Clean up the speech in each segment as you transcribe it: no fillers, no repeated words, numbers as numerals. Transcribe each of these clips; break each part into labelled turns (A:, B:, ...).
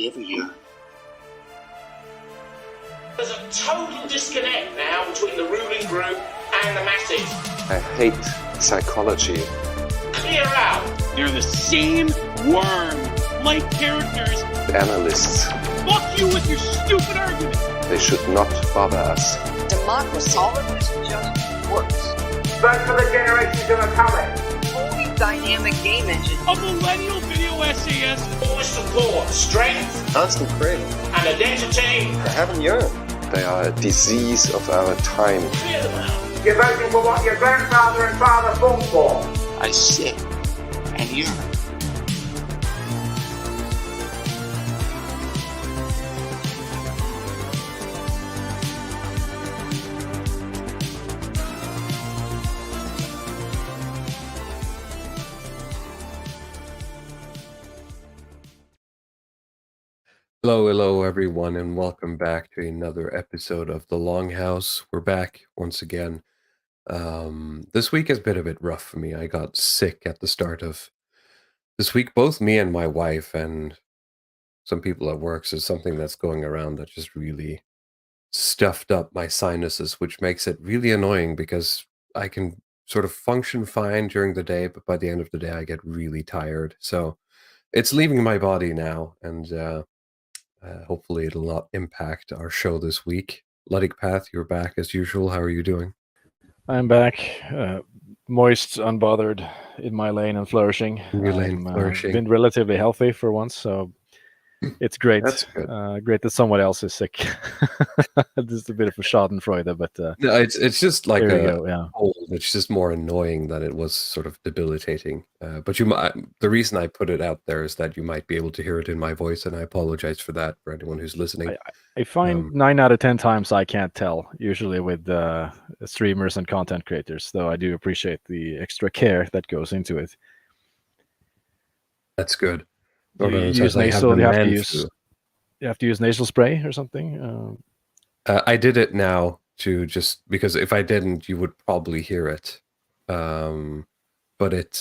A: every year.
B: There's a total disconnect now between the ruling group and the masses.
C: I hate psychology.
B: Clear out.
D: They're the same worm-like characters.
C: Analysts.
D: Fuck you with your stupid argument.
C: They should not bother us.
E: Democracy. All of this just works.
B: Vote for the generations who are coming.
E: Fully dynamic game engine.
D: A millennial video essayist.
B: All support, strength,
C: Constant craving.
B: and identity.
C: I haven't yearned. They are a disease of our time.
B: Clear them out. You're voting for what your grandfather and father fought for.
A: I sit and yearn.
F: Hello, everyone, and welcome back to another episode of the Longhouse. We're back once again. This week has been a bit rough for me. I got sick at the start of this week. Both me and my wife and some people at work. So something that's going around that just really stuffed up my sinuses, which makes it really annoying because I can sort of function fine during the day, but by the end of the day, I get really tired. So it's leaving my body now, and hopefully it'll not impact our show this week. Luddic Path, you're back as usual. How are you doing?
G: I'm back, moist, unbothered, in my lane and flourishing.
F: In your lane, flourishing.
G: Been relatively healthy for once, so it's great.
F: That's good.
G: Great that someone else is sick. Just a bit of a schadenfreude, but
F: No, it's just like
G: there we
F: a
G: go, yeah.
F: cold. It's just more annoying than it was sort of debilitating. But the reason I put it out there is that you might be able to hear it in my voice, and I apologize for that for anyone who's listening.
G: I find 9 out of 10 times I can't tell, usually with streamers and content creators, though I do appreciate the extra care that goes into it.
F: That's good.
G: Do you use nasal? You have to use nasal spray or something?
F: I did it now just because if I didn't, you would probably hear it. But it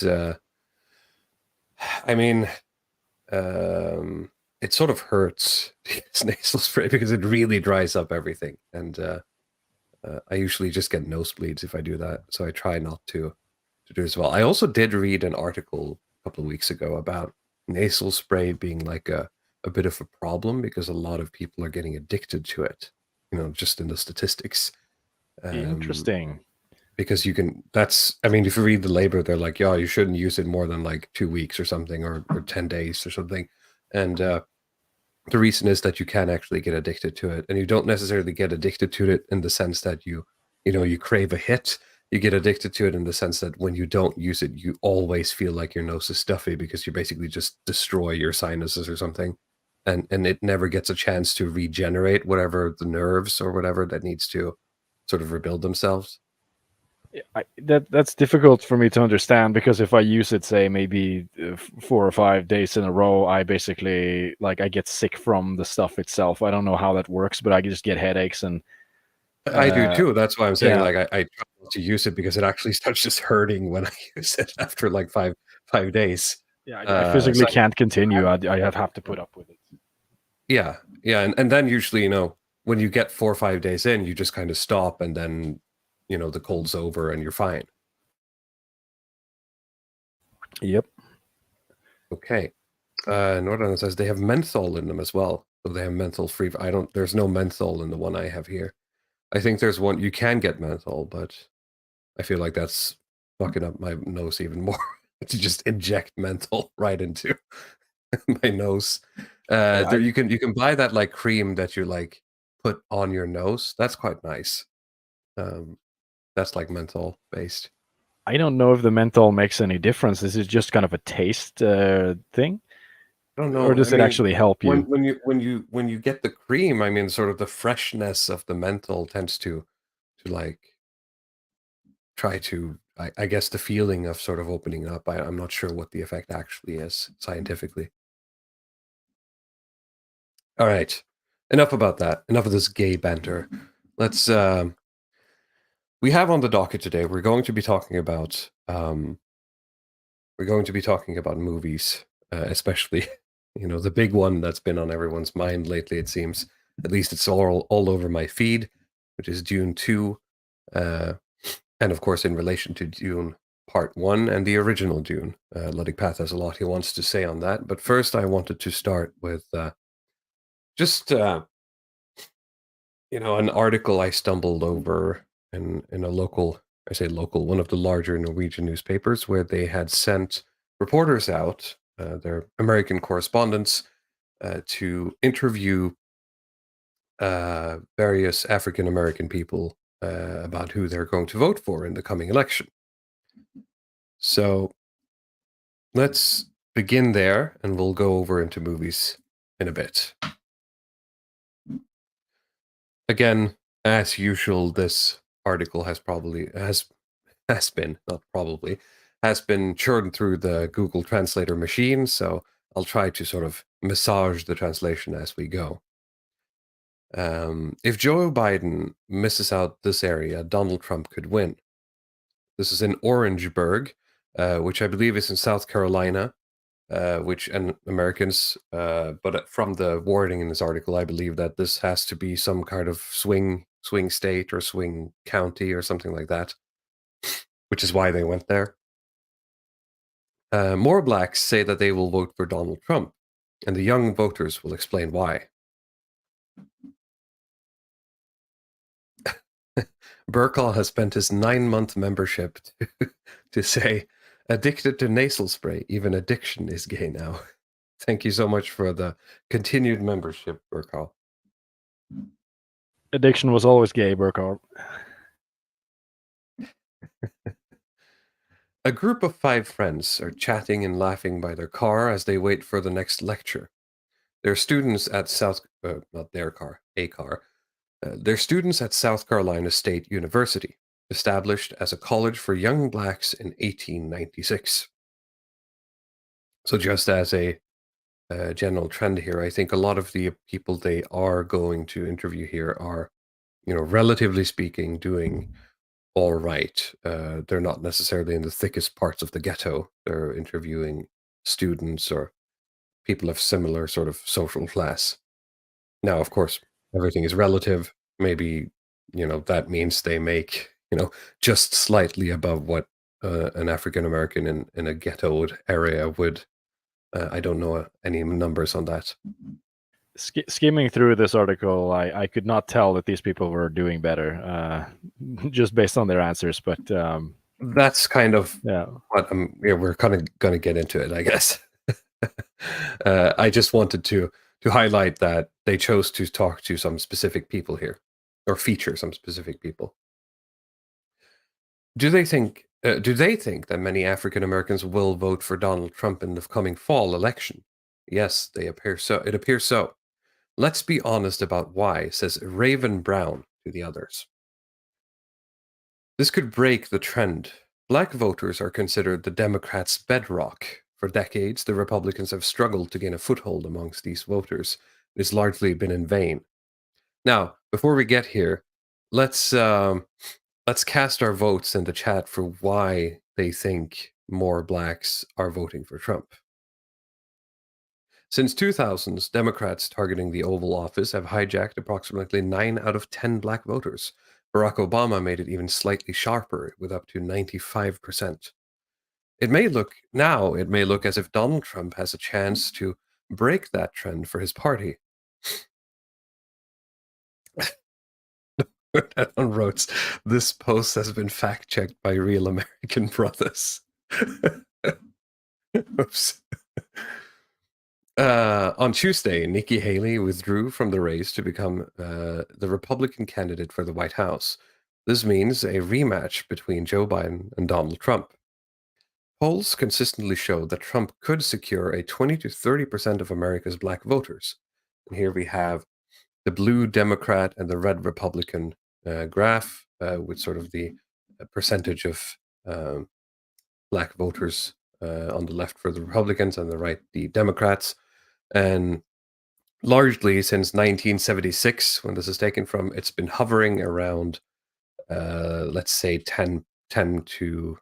F: sort of hurts to use nasal spray because it really dries up everything. And I usually just get nosebleeds if I do that. So I try not to do as well. I also did read an article a couple of weeks ago about nasal spray being like a bit of a problem because a lot of people are getting addicted to it, just in the statistics.
G: Interesting.
F: Because if you read the label, they're like, yeah, you shouldn't use it more than like 2 weeks or something, or 10 days or something. And the reason is that you can actually get addicted to it, and you don't necessarily get addicted to it in the sense that you crave a hit. You get addicted to it in the sense that when you don't use it, you always feel like your nose is stuffy because you basically just destroy your sinuses or something. And it never gets a chance to regenerate whatever the nerves or whatever that needs to sort of rebuild themselves.
G: That's difficult for me to understand because if I use it, say, maybe 4 or 5 days in a row, I basically, I get sick from the stuff itself. I don't know how that works, but I just get headaches and
F: I do too. That's why I'm saying I try to use it because it actually starts just hurting when I use it after like five days.
G: Yeah, I physically can't continue. I have to put up with it.
F: Yeah, and then usually, when you get 4 or 5 days in, you just kind of stop, and then the cold's over and you're fine.
G: Yep.
F: Okay. Northern says they have menthol in them as well, so they have menthol free. There's no menthol in the one I have here. I think there's one you can get menthol, but I feel like that's fucking up my nose even more to just inject menthol right into my nose. You can buy that like cream that you like put on your nose. That's quite nice. That's like menthol based.
G: I don't know if the menthol makes any difference. This is just kind of a taste thing.
F: I don't know.
G: Or does it actually help you?
F: When you get the cream, sort of the freshness of the menthol tends to like try to, I guess, the feeling of sort of opening up. I'm not sure what the effect actually is scientifically. All right, enough about that. Enough of this gay banter. Let's. We have on the docket today. We're going to be talking about movies, especially the big one that's been on everyone's mind lately, it seems. At least it's all over my feed, which is Dune 2. And of course, in relation to Dune Part 1 and the original Dune. Luddic Path has a lot he wants to say on that. But first, I wanted to start with just, an article I stumbled over in a local, I say local, one of the larger Norwegian newspapers, where they had sent reporters out, their American correspondents, to interview various African American people about who they're going to vote for in the coming election. So let's begin there, and we'll go over into movies in a bit. Again, as usual, this article has been churned through the Google Translator machine, so I'll try to sort of massage the translation as we go. If Joe Biden misses out this area, Donald Trump could win. This is in Orangeburg, which I believe is in South Carolina, and Americans, but from the wording in this article, I believe that this has to be some kind of swing state or swing county or something like that, which is why they went there. More blacks say that they will vote for Donald Trump, and the young voters will explain why. Burkall has spent his 9-month membership to say, addicted to nasal spray, even addiction is gay now. Thank you so much for the continued membership, Burkall.
G: Addiction was always gay, Burkall.
F: A group of 5 friends are chatting and laughing by their car as they wait for the next lecture. They're students at They're students at South Carolina State University, established as a college for young blacks in 1896. So just as a general trend here, I think a lot of the people they are going to interview here are, relatively speaking, doing all right. They're not necessarily in the thickest parts of the ghetto. They're interviewing students or people of similar sort of social class. Now, of course, everything is relative. Maybe, that means they make, just slightly above what an African American in a ghettoed area would. I don't know any numbers on that.
G: Skimming through this article, I could not tell that these people were doing better, just based on their answers. But
F: that's kind of what we're kind of going to get into it, I guess. I just wanted to highlight that they chose to talk to some specific people here, or feature some specific people. Do they think that many African Americans will vote for Donald Trump in the coming fall election? Yes, it appears so. Let's be honest about why, says Raven Brown to the others. This could break the trend. Black voters are considered the Democrats' bedrock. For decades, the Republicans have struggled to gain a foothold amongst these voters. It has largely been in vain. Now, before we get here, let's cast our votes in the chat for why they think more blacks are voting for Trump. Since 2000s, Democrats targeting the Oval Office have hijacked approximately 9 out of 10 black voters. Barack Obama made it even slightly sharper, with up to 95%. It may look as if Donald Trump has a chance to break that trend for his party. That one wrote, this post has been fact-checked by Real American Brothers. Oops. On Tuesday, Nikki Haley withdrew from the race to become the Republican candidate for the White House. This means a rematch between Joe Biden and Donald Trump. Polls consistently show that Trump could secure a 20 to 30% of America's black voters. And here we have the blue Democrat and the red Republican graph with sort of the percentage of black voters on the left for the Republicans and the right the Democrats. And largely since 1976, when this is taken from, it's been hovering around, let's say 10 to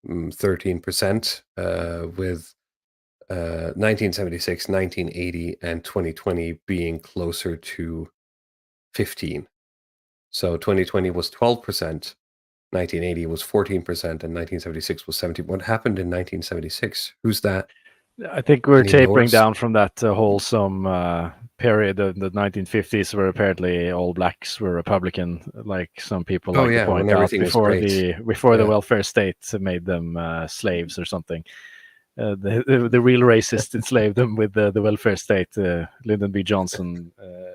F: 13%, with 1976, 1980, and 2020 being closer to 15. So 2020 was 12%, 1980 was 14%, and 1976 was 17. What happened in 1976? Who's that?
G: I think we're
F: Any
G: tapering
F: knows?
G: down from that wholesome period in the 1950s, where apparently all blacks were Republican, like some people
F: Oh
G: like
F: yeah,
G: to point
F: when
G: out,
F: everything was great.
G: before the
F: Yeah.
G: welfare state made them slaves or something. The real racists enslaved them with the welfare state, Lyndon B. Johnson,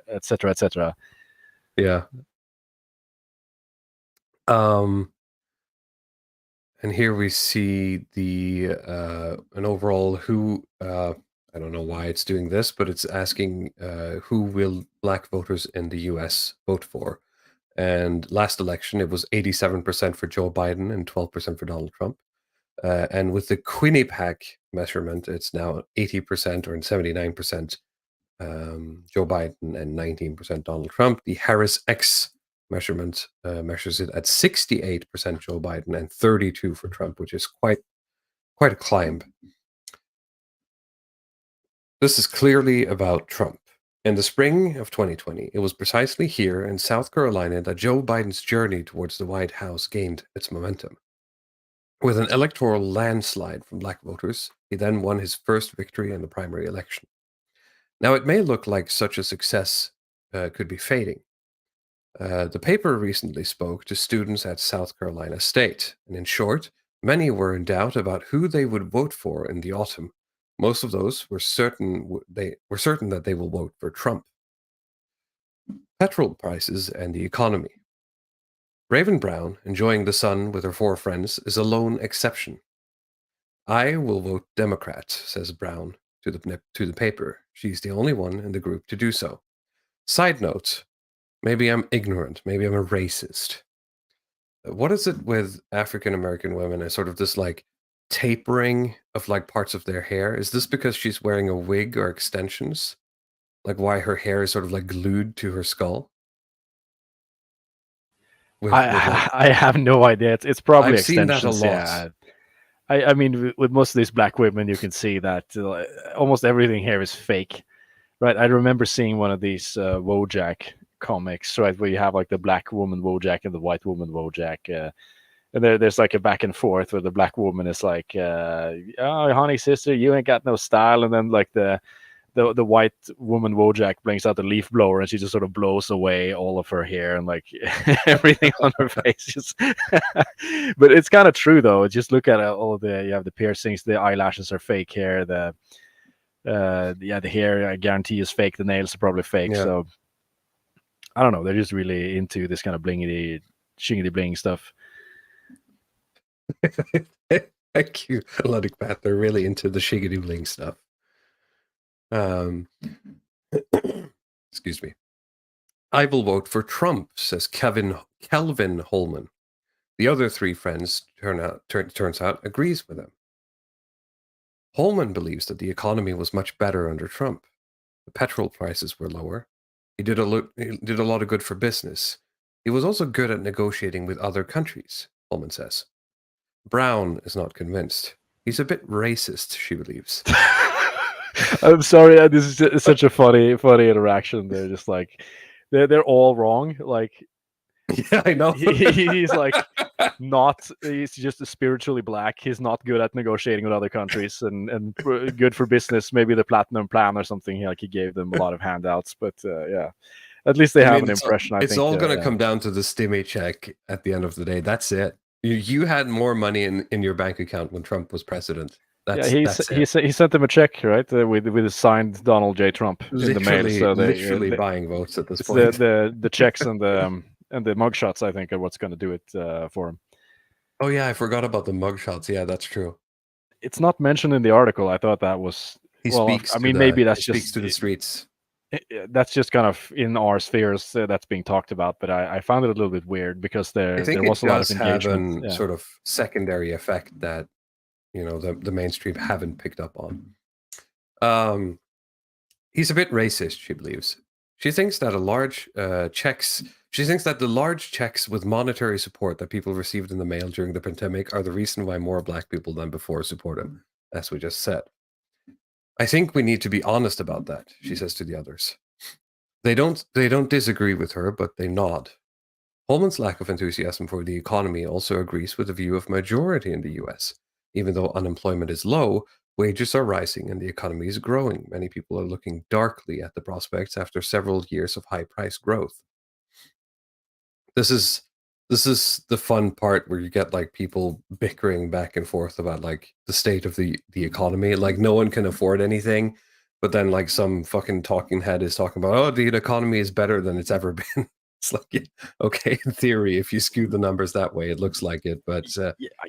G: etc., etc.
F: Yeah. And here we see the an overall who I don't know why it's doing this, but it's asking who will black voters in the US vote for. And last election, it was 87% for Joe Biden and 12% for Donald Trump. And with the Quinnipiac measurement, it's now 80% or 79% Joe Biden and 19% Donald Trump. The Harris X measurement measures it at 68% Joe Biden and 32% for Trump, which is quite a climb. This is clearly about Trump. In the spring of 2020, it was precisely here in South Carolina that Joe Biden's journey towards the White House gained its momentum. With an electoral landslide from black voters, he then won his first victory in the primary election. Now, it may look like such a success could be fading. The paper recently spoke to students at South Carolina State, and in short, many were in doubt about who they would vote for in the autumn. Most of those were certain that they will vote for Trump. Petrol prices and the economy. Raven Brown, enjoying the sun with her 4 friends, is a lone exception. I will vote Democrat, says Brown to the paper. She's the only one in the group to do so. Side note, maybe I'm ignorant, maybe I'm a racist. What is it with African American women and sort of this like tapering of like parts of their hair? Is this because she's wearing a wig or extensions? Like why her hair is sort of like glued to her skull?
G: I have no idea. It's probably
F: I've seen
G: extensions.
F: that a lot.
G: Yeah. I mean, with most of these black women, you can see that almost everything here is fake, right? I remember seeing one of these Wojak comics, right, where you have like the black woman Wojak and the white woman Wojak, and there's like a back and forth where the black woman is like, "Oh, honey, sister, you ain't got no style," and then like the white woman Wojak brings out the leaf blower and she just sort of blows away all of her hair and like everything on her face. Just but it's kind of true though. Just look at all you have the piercings, the eyelashes are fake hair, the hair I guarantee is fake. The nails are probably fake.
F: Yeah.
G: So I don't know. They're just really into this kind of blingity, shingity bling stuff.
F: Thank you, Luddic Path. They're really into the shiggity bling stuff. Excuse me. I will vote for Trump, says Kelvin Holman. The other 3 friends turns out agrees with him. Holman believes that the economy was much better under Trump. The petrol prices were lower. He did a lot of good for business. He was also good at negotiating with other countries, Holman says. Brown is not convinced. He's a bit racist, she believes.
G: I'm sorry, this is such a funny interaction. They're just like, they're all wrong. Like,
F: yeah, I know.
G: He's like he's just spiritually black. He's not good at negotiating with other countries and good for business. Maybe the platinum plan or something. Like he gave them a lot of handouts, but yeah, at least they have an impression.
F: It's all going to come down to the stimmy check at the end of the day. That's it. You had more money in your bank account when Trump was president.
G: He sent them a check, right, with a signed Donald J. Trump in the mail. So
F: literally buying votes at this point.
G: The checks and the mugshots, I think, are what's going to do it for him.
F: Oh yeah, I forgot about the mugshots. Yeah, that's true.
G: It's not mentioned in the article. I thought that was. Maybe that's just
F: speaks to the streets.
G: That's just kind of in our spheres that's being talked about, but I found it a little bit weird because there was a lot of engagement.
F: Have sort of secondary effect that the mainstream haven't picked up on. He's a bit racist, she believes. She thinks that the large checks with monetary support that people received in the mail during the pandemic are the reason why more black people than before support him, as we just said. I think we need to be honest about that, she says to the others. They don't disagree with her, but they nod. Holman's lack of enthusiasm for the economy also agrees with the view of majority in the US. Even though unemployment is low, wages are rising and the economy is growing. Many people are looking darkly at the prospects after several years of high price growth. This is the fun part where you get like people bickering back and forth about like the state of the economy. Like no one can afford anything, but then like some fucking talking head is talking about, oh, the economy is better than it's ever been. It's like, yeah, okay, in theory, if you skew the numbers that way, it looks like it, but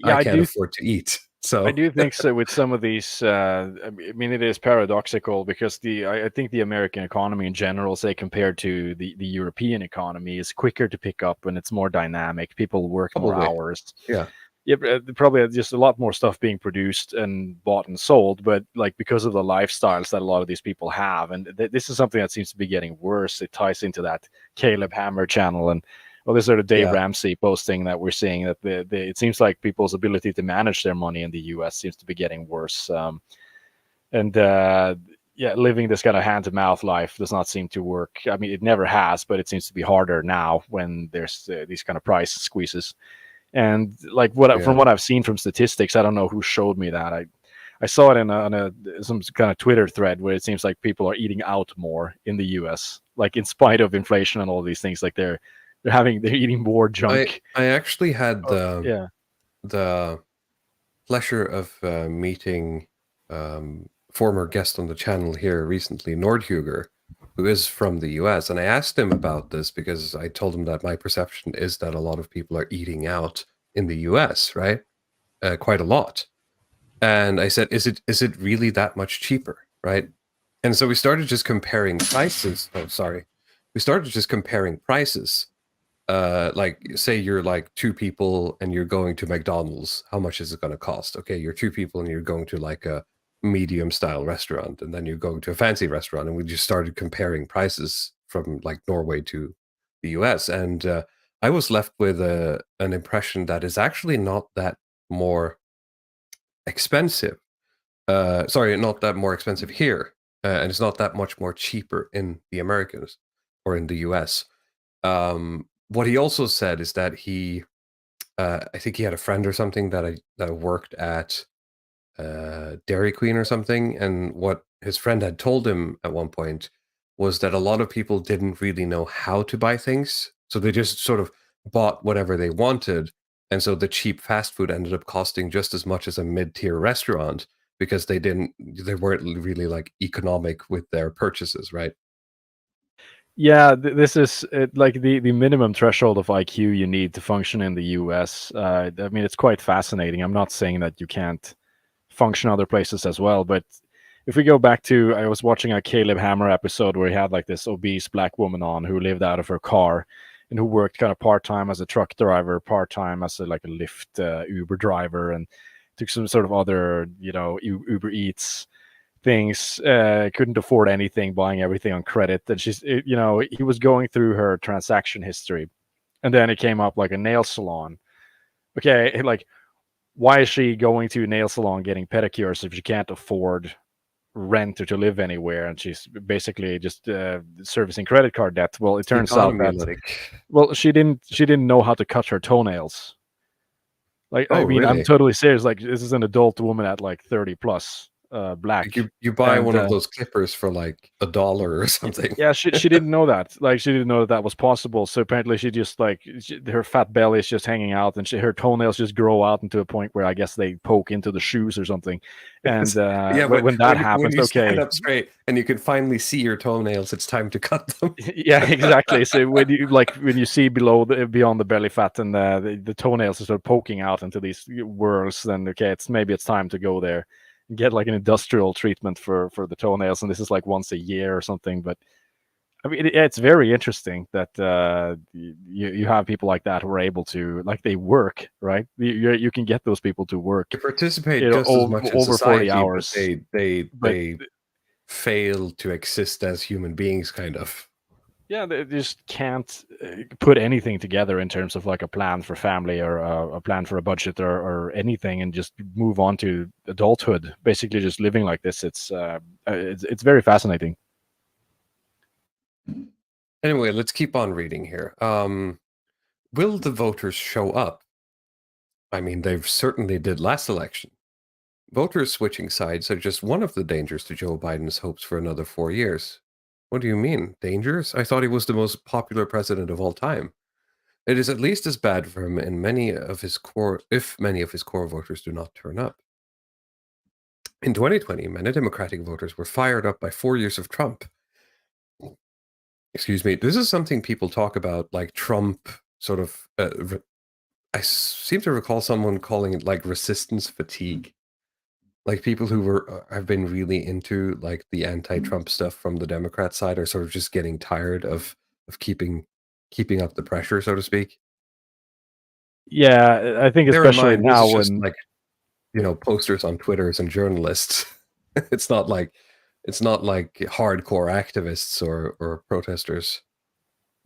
F: I can't afford to eat. So
G: I do think so with some of these. I mean, it is paradoxical because I think the American economy in general, say compared to the European economy, is quicker to pick up and it's more dynamic. People work more hours.
F: Yeah.
G: Yeah, probably just a lot more stuff being produced and bought and sold, but like because of the lifestyles that a lot of these people have, and this is something that seems to be getting worse. It ties into that Caleb Hammer channel, and this sort of Dave Ramsey posting that we're seeing that it seems like people's ability to manage their money in the U.S. seems to be getting worse, living this kind of hand-to-mouth life does not seem to work. I mean, it never has, but it seems to be harder now when there's these kind of price squeezes. And like from what I've seen from statistics, I don't know who showed me that. I saw it on some kind of Twitter thread where it seems like people are eating out more in the U.S. Like in spite of inflation and all these things, like they're eating more junk.
F: I actually had the pleasure of meeting former guest on the channel here recently, Nordhuger, who is from the US, and I asked him about this because I told him that my perception is that a lot of people are eating out in the US, right? Quite a lot. And I said, is it really that much cheaper, right? And so we started just comparing prices. We started just comparing prices. Like say you're like two people and you're going to McDonald's. How much is it going to cost? Okay, you're two people and you're going to like a medium style restaurant, and then you're going to a fancy restaurant, and we just started comparing prices from like Norway to the US, and I was left with an impression that is actually not that more expensive. Not that more expensive here, and it's not that much more cheaper in the Americas or in the US. What he also said is that I think he had a friend or something that worked at Dairy Queen or something, and what his friend had told him at one point was that a lot of people didn't really know how to buy things, so they just sort of bought whatever they wanted, and so the cheap fast food ended up costing just as much as a mid-tier restaurant because they weren't really like economic with their purchases, right?
G: Yeah, this is like the minimum threshold of IQ you need to function in the US. I mean, it's quite fascinating. I'm not saying that you can't function other places as well, but if we go back to, I was watching a Caleb Hammer episode where he had like this obese black woman on who lived out of her car and who worked kind of part-time as a truck driver, part-time as a Lyft Uber driver, and took some sort of other, Uber Eats things, couldn't afford anything, buying everything on credit. And he was going through her transaction history, and then it came up like a nail salon. Okay, like, why is she going to a nail salon getting pedicures if she can't afford rent or to live anywhere, and she's basically just servicing credit card debt? Well, it turns out that she didn't know how to cut her toenails. Like, I mean, really? I'm totally serious. Like, this is an adult woman at like 30 plus. Black.
F: You buy one of those clippers for like $1 or something.
G: Yeah, she didn't know that. Like, she didn't know that was possible. So apparently, she just her fat belly is just hanging out, and her toenails just grow out into a point where I guess they poke into the shoes or something. And when that happens,
F: when you stand up straight and you can finally see your toenails, it's time to cut them.
G: Yeah, exactly. So when you see beyond the belly fat and the toenails are sort of poking out into these whirls, then okay, maybe it's time to go there. Get like an industrial treatment for the toenails, and this is like once a year or something. But I mean, it's very interesting that you have people like that who are able to, like, they work, right? You can get those people to work
F: to participate just as much in over society, 40 hours. They fail to exist as human beings, kind of.
G: Yeah, they just can't put anything together in terms of like a plan for family or a plan for a budget or anything, and just move on to adulthood. Basically, just living like this. It's very fascinating.
F: Anyway, let's keep on reading here. Will the voters show up? I mean, they certainly did last election. Voters switching sides are just one of the dangers to Joe Biden's hopes for another 4 years. What do you mean, dangers? I thought he was the most popular president of all time. It is at least as bad for him in many of his core, if many of his core voters do not turn up. In 2020, many Democratic voters were fired up by 4 years of Trump. Excuse me. This is something people talk about, like Trump sort of. I seem to recall someone calling it like resistance fatigue. Like people who have been really into like the anti-Trump stuff from the Democrat side are sort of just getting tired of keeping up the pressure, so to speak.
G: Yeah, I think
F: Bear in
G: especially
F: mind, this
G: now
F: is just
G: when
F: like, posters on Twitters and journalists. it's not like hardcore activists or protesters.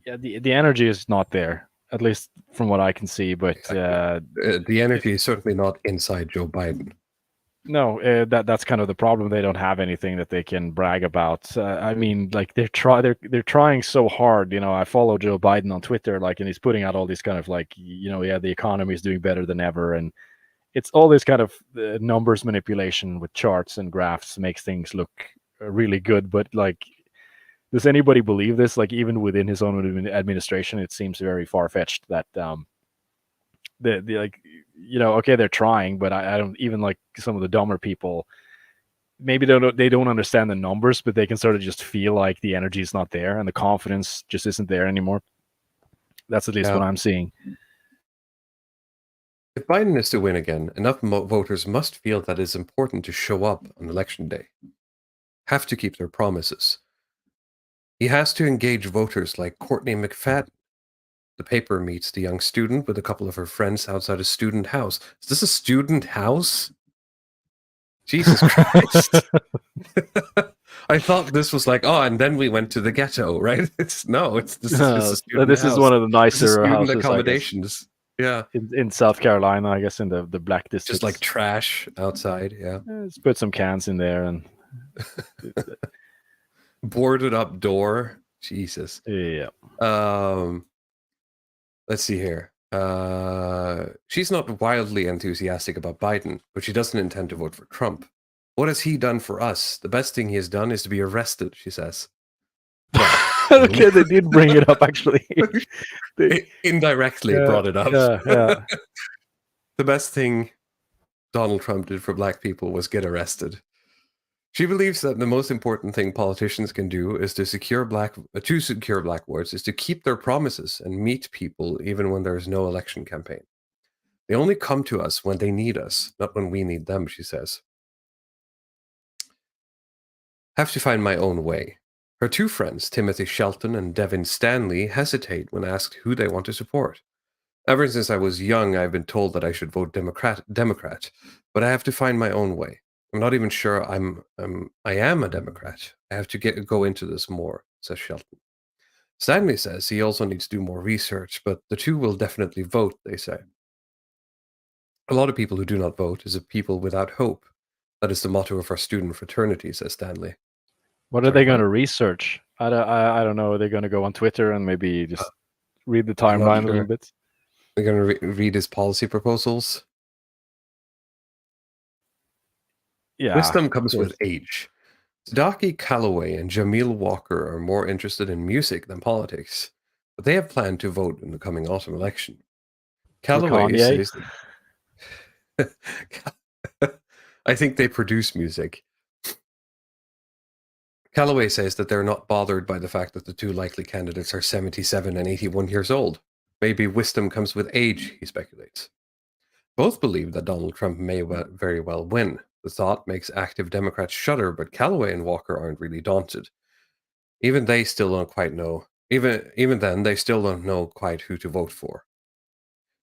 G: yeah, the energy is not there, at least from what I can see. But
F: Exactly. The energy is certainly not inside Joe Biden.
G: no, that's kind of the problem. They don't have anything that they can brag about. I mean, like they're trying so hard. I follow Joe Biden on Twitter, like, and he's putting out all these kind of like, yeah, the economy is doing better than ever, and it's all this kind of numbers manipulation with charts and graphs makes things look really good. But like, does anybody believe this? Like, even within his own administration, it seems very far fetched that the like, okay, they're trying, but I don't, even like some of the dumber people, maybe they don't understand the numbers, but they can sort of just feel like the energy is not there and the confidence just isn't there anymore. That's at least what I'm seeing.
F: If Biden is to win again, enough voters must feel that it's important to show up on election day. Have to keep their promises. He has to engage voters like Courtney McFadden. The paper meets the young student with a couple of her friends outside a student house. Is this a student house? Jesus Christ. I thought this was like, and then we went to the ghetto, right? This is just a student
G: This
F: house.
G: is one of the nicer
F: student
G: houses,
F: accommodations. Yeah.
G: In South Carolina, I guess, in the black district.
F: Just like trash outside, yeah.
G: Let's put some cans in there and
F: boarded up door. Jesus.
G: Yeah.
F: Let's see here. She's not wildly enthusiastic about Biden, but she doesn't intend to vote for Trump. What has he done for us? The best thing he has done is to be arrested, she says.
G: Okay, they did bring it up, actually.
F: They indirectly brought it up.
G: Yeah.
F: The best thing Donald Trump did for black people was get arrested. She believes that the most important thing politicians can do is to secure black votes is to keep their promises and meet people even when there is no election campaign. They only come to us when they need us, not when we need them, she says. Have to find my own way. Her two friends, Timothy Shelton and Devin Stanley, hesitate when asked who they want to support. Ever since I was young, I've been told that I should vote Democrat, but I have to find my own way. I'm not even sure I am a Democrat. I have to go into this more, says Shelton. Stanley says he also needs to do more research, but the two will definitely vote, they say. A lot of people who do not vote is a people without hope. That is the motto of our student fraternity, says Stanley.
G: What are they going to research? I don't know. Are they going to go on Twitter and maybe just read the timeline a little bit?
F: They're going to read his policy proposals?
G: Yeah.
F: Wisdom comes with age. Sadaki Calloway and Jameel Walker are more interested in music than politics, but they have planned to vote in the coming autumn election. Calloway says I think they produce music. Calloway says that they're not bothered by the fact that the two likely candidates are 77 and 81 years old. Maybe wisdom comes with age, he speculates. Both believe that Donald Trump may very well win. The thought makes active Democrats shudder, but Calloway and Walker aren't really daunted. Even they still don't quite know. Even then, they still don't know quite who to vote for.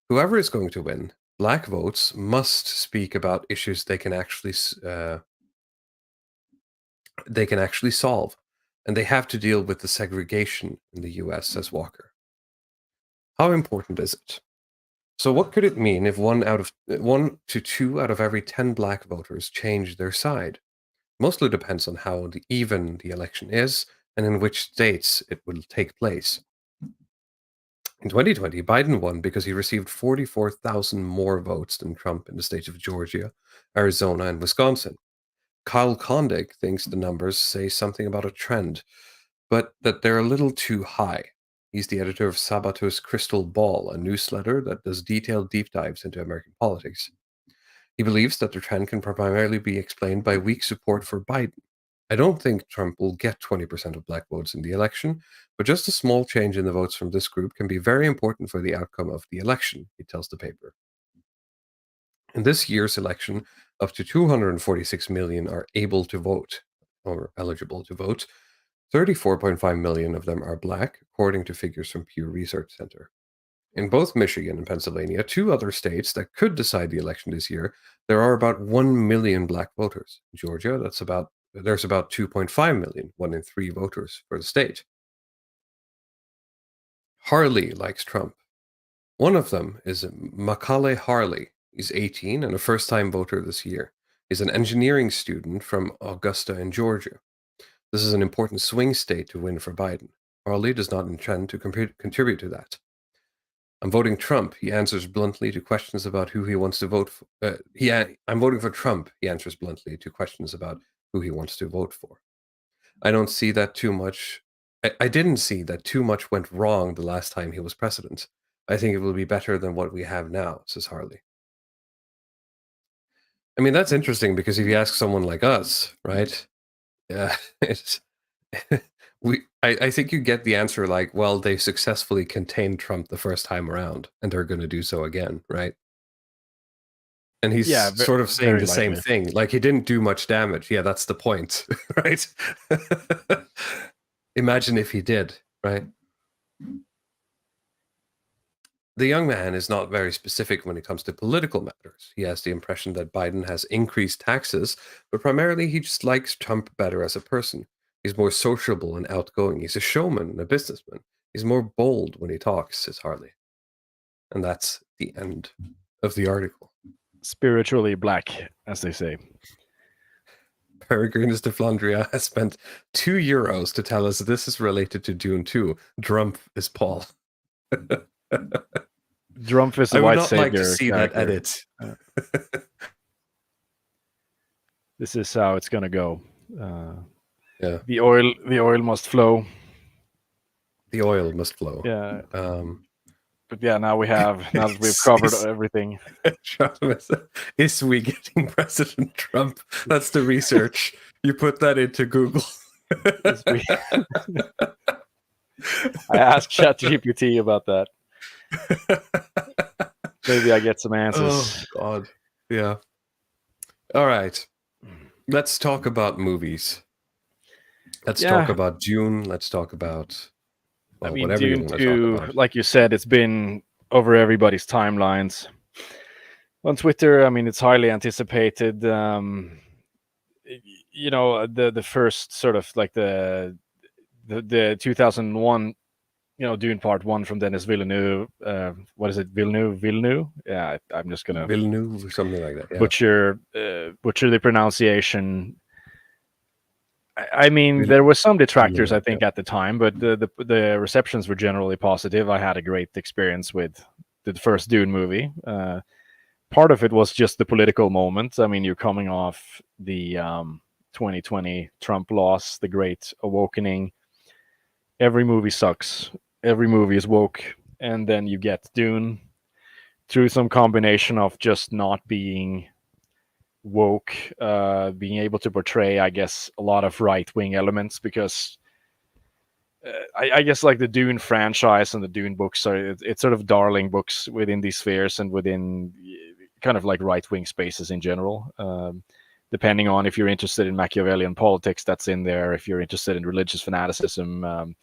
F: Whoever is going to win, black votes must speak about issues they can actually solve. and they have to deal with the segregation in the US, says Walker. How important is it? So what could it mean if 1 to 2 out of every 10 black voters change their side? Mostly depends on how even the election is and in which states it will take place. In 2020, Biden won because he received 44,000 more votes than Trump in the states of Georgia, Arizona, and Wisconsin. Kyle Kondik thinks the numbers say something about a trend, but that they're a little too high. He's the editor of Sabatos Crystal Ball, a newsletter that does detailed deep dives into American politics. He believes that the trend can primarily be explained by weak support for Biden. I don't think Trump will get 20% of black votes in the election, but just a small change in the votes from this group can be very important for the outcome of the election, he tells the paper. In this year's election, up to 246 million are able to vote, or eligible to vote. 34.5 million of them are black, according to figures from Pew Research Center. In both Michigan and Pennsylvania, 2 other states that could decide the election this year, there are about 1 million black voters. In Georgia, there's about 2.5 million, 1 in 3 voters for the state. Harley likes Trump. One of them is Macaulay Harley. He's 18 and a first-time voter this year. He's an engineering student from Augusta in Georgia. This is an important swing state to win for Biden. Harley does not intend to contribute to that. I'm voting Trump, he answers bluntly to questions about who he wants to vote for. I'm voting for Trump, he answers bluntly to questions about who he wants to vote for. I don't see that too much. I didn't see that too much went wrong the last time he was president. I think it will be better than what we have now, says Harley. I mean, that's interesting because if you ask someone like us, right? Yeah, I think you get the answer like, well, they successfully contained Trump the first time around, and they're going to do so again, right? And he's sort of saying the same thing. Like, he didn't do much damage. Yeah, that's the point, right? Imagine if he did, right? The young man is not very specific when it comes to political matters. He has the impression that Biden has increased taxes, but primarily he just likes Trump better as a person. He's more sociable and outgoing. He's a showman and a businessman. He's more bold when he talks, says Harley. And that's the end of the article.
G: Spiritually black, as they say.
F: Peregrinus de Flandria has spent €2 to tell us this is related to Dune 2. Drumpf is Paul.
G: Drumpf is a white savior.
F: I would not like to see
G: character.
F: that edit.
G: This is how it's gonna go.
F: Yeah.
G: The oil must flow.
F: The oil must flow.
G: Yeah. But yeah, now that we've covered everything.
F: Is we getting President Trump? That's the research. You put that into Google.
G: I asked ChatGPT about that. Maybe I get some answers.
F: Oh God. Yeah. All right. Let's talk about movies. Let's talk about Dune. Let's talk about whatever
G: Dune
F: you want to
G: 2,
F: talk about.
G: like you said, it's been over everybody's timelines. On Twitter, I mean, it's highly anticipated. The first sort of like the 2001, Dune Part 1 from Denis Villeneuve. What is it? Villeneuve? Yeah, I'm just gonna
F: Villeneuve or something like that. Yeah.
G: butcher the pronunciation. I mean, there were some detractors, I think, at the time, but the receptions were generally positive. I had a great experience with the first Dune movie. Part of it was just the political moment. I mean, you're coming off the 2020 Trump loss, the Great Awakening. Every movie sucks. Every movie is woke. And then you get Dune through some combination of just not being woke, being able to portray, I guess, a lot of right-wing elements, because I guess like the Dune franchise and the Dune books it's sort of darling books within these spheres and within kind of like right-wing spaces in general. Depending on if you're interested in Machiavellian politics, that's in there. If you're interested in religious fanaticism,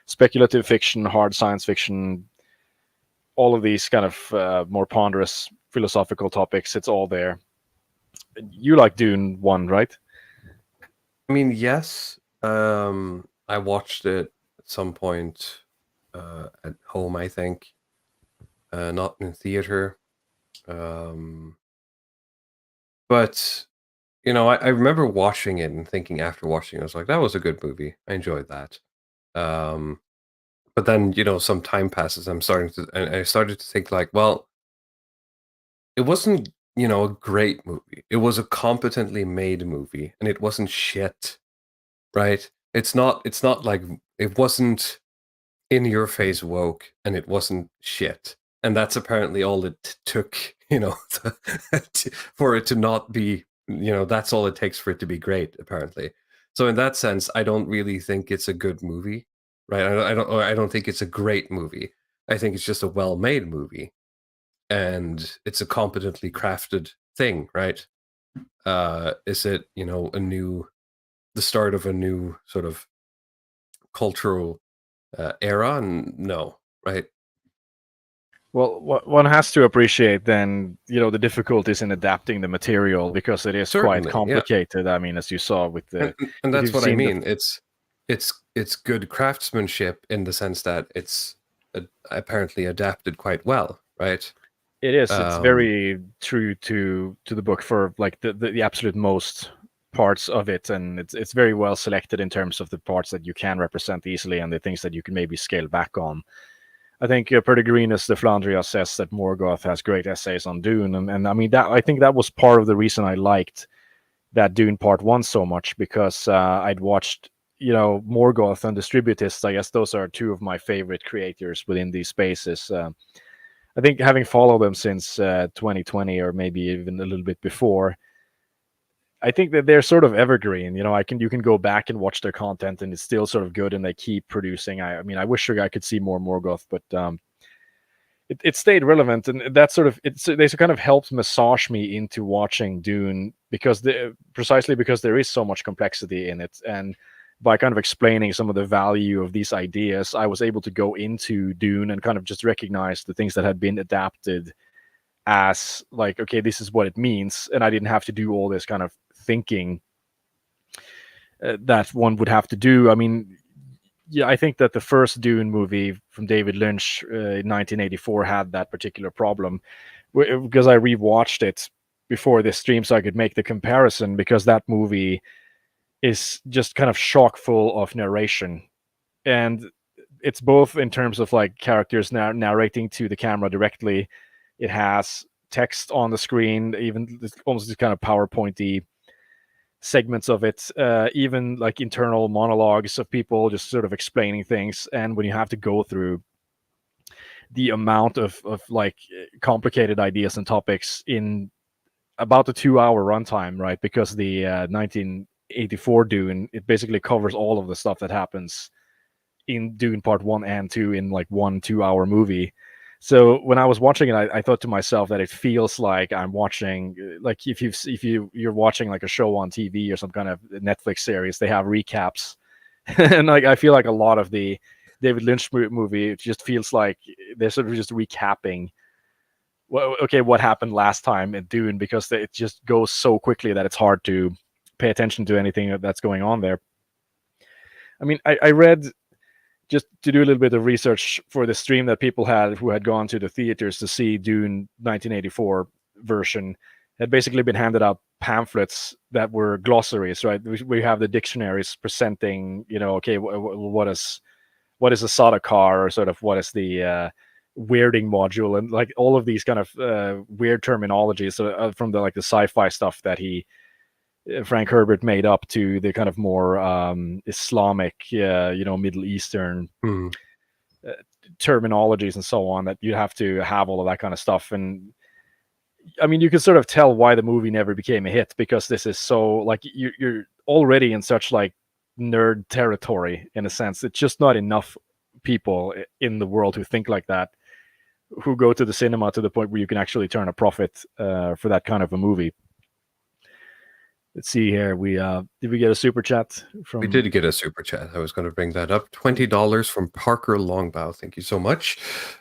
G: speculative fiction, hard science fiction, all of these kind of more ponderous philosophical topics, it's all there. You like Dune 1, right?
F: I mean, yes. I watched it at some point at home, I think, not in theater. But I remember watching it and thinking after watching it, I was like, that was a good movie. I enjoyed that. Um, but then some time passes. And I started to think like, well, it wasn't a great movie. It was a competently made movie, and it wasn't shit, right? It's not like it wasn't in your face woke, and it wasn't shit, and that's apparently all it took, for it to not be. That's all it takes for it to be great, apparently. So in that sense, I don't really think it's a good movie, right? I don't think it's a great movie. I think it's just a well-made movie, and it's a competently crafted thing, right? Is it the start of a new sort of cultural era? And no, right?
G: Well, one has to appreciate then, the difficulties in adapting the material because it is quite
F: Certainly, yeah.
G: complicated. I mean, as you saw with the,
F: and
G: if
F: that's
G: you've
F: what I
G: seen
F: mean. It's good craftsmanship in the sense that it's apparently adapted quite well, right?
G: it is. It's
F: Um,
G: very true to the book for like the absolute most parts of it, and it's very well selected in terms of the parts that you can represent easily and the things that you can maybe scale back on. I think Perdigrinus de Flandria says that Morgoth has great essays on Dune, and I mean that I think that was part of the reason I liked that Dune Part One so much because I'd watched Morgoth and Distributists. I guess those are two of my favorite creators within these spaces. I think having followed them since 2020 or maybe even a little bit before, I think that they're sort of evergreen. You can go back and watch their content and it's still sort of good and they keep producing. I mean, I wish I could see more Morgoth, but it stayed relevant, and that sort of they kind of helped massage me into watching Dune precisely because there is so much complexity in it, and by kind of explaining some of the value of these ideas, I was able to go into Dune and kind of just recognize the things that had been adapted as like, okay, this is what it means, and I didn't have to do all this kind of thinking that one would have to do. I mean, yeah, I think that the first Dune movie from David Lynch in 1984 had that particular problem because I rewatched it before this stream so I could make the comparison, because that movie is just kind of chock full of narration, and it's both in terms of like characters narrating to the camera directly. It has text on the screen, even almost this kind of PowerPointy segments of it, even like internal monologues of people just sort of explaining things. And when you have to go through the amount of like complicated ideas and topics in about a 2-hour runtime, right? Because the 1984 Dune, it basically covers all of the stuff that happens in Dune Part 1 and 2 in like 1-2 hour movie. So when I was watching it, I thought to myself that it feels like I'm watching, like if you're watching like a show on TV or some kind of Netflix series, they have recaps, and like I feel like a lot of the David Lynch movie, it just feels like they're sort of just recapping, well, okay, what happened last time in Dune, because it just goes so quickly that it's hard to pay attention to anything that's going on there. I mean, I read, just to do a little bit of research for the stream, that people had who had gone to the theaters to see Dune 1984 version had basically been handed out pamphlets that were glossaries, right? We have the dictionaries presenting, okay, what is a Sadakar, or sort of what is the weirding module, and like all of these kind of weird terminologies from the like the sci-fi stuff that Frank Herbert made up to the kind of more Islamic, Middle Eastern terminologies and so on, that you have to have all of that kind of stuff. And I mean, you can sort of tell why the movie never became a hit, because this is so like you're already in such like nerd territory in a sense. It's just not enough people in the world who think like that, who go to the cinema to the point where you can actually turn a profit for that kind of a movie. Let's see here. Did we get a super chat from?
F: We did get a super chat. I was going to bring that up. $20 from Parker Longbow. Thank you so much.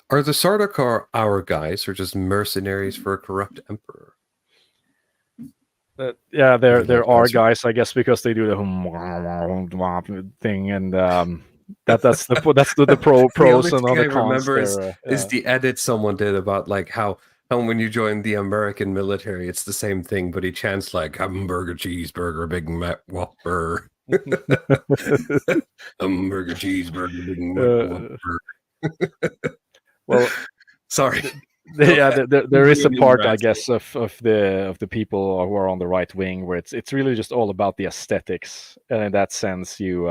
F: Are the Sardaukar our guys, or just mercenaries for a corrupt emperor?
G: Yeah,
F: Really
G: there
F: like
G: are
F: concert.
G: guys, I guess, because they do the thing, and that's the
F: The only
G: pros and
F: thing I
G: other cons
F: remember
G: there.
F: is the edit someone did about like how when you join the American military, it's the same thing, but he chants like hamburger, cheeseburger, Big Mac, Whopper. Hamburger, cheeseburger, Big Mac,
G: uh,
F: Whopper.
G: well,
F: Sorry.
G: yeah, there is a
F: Million
G: part, I
F: rats.
G: guess, of the people who are on the right wing where it's really just all about the aesthetics, and in that sense, you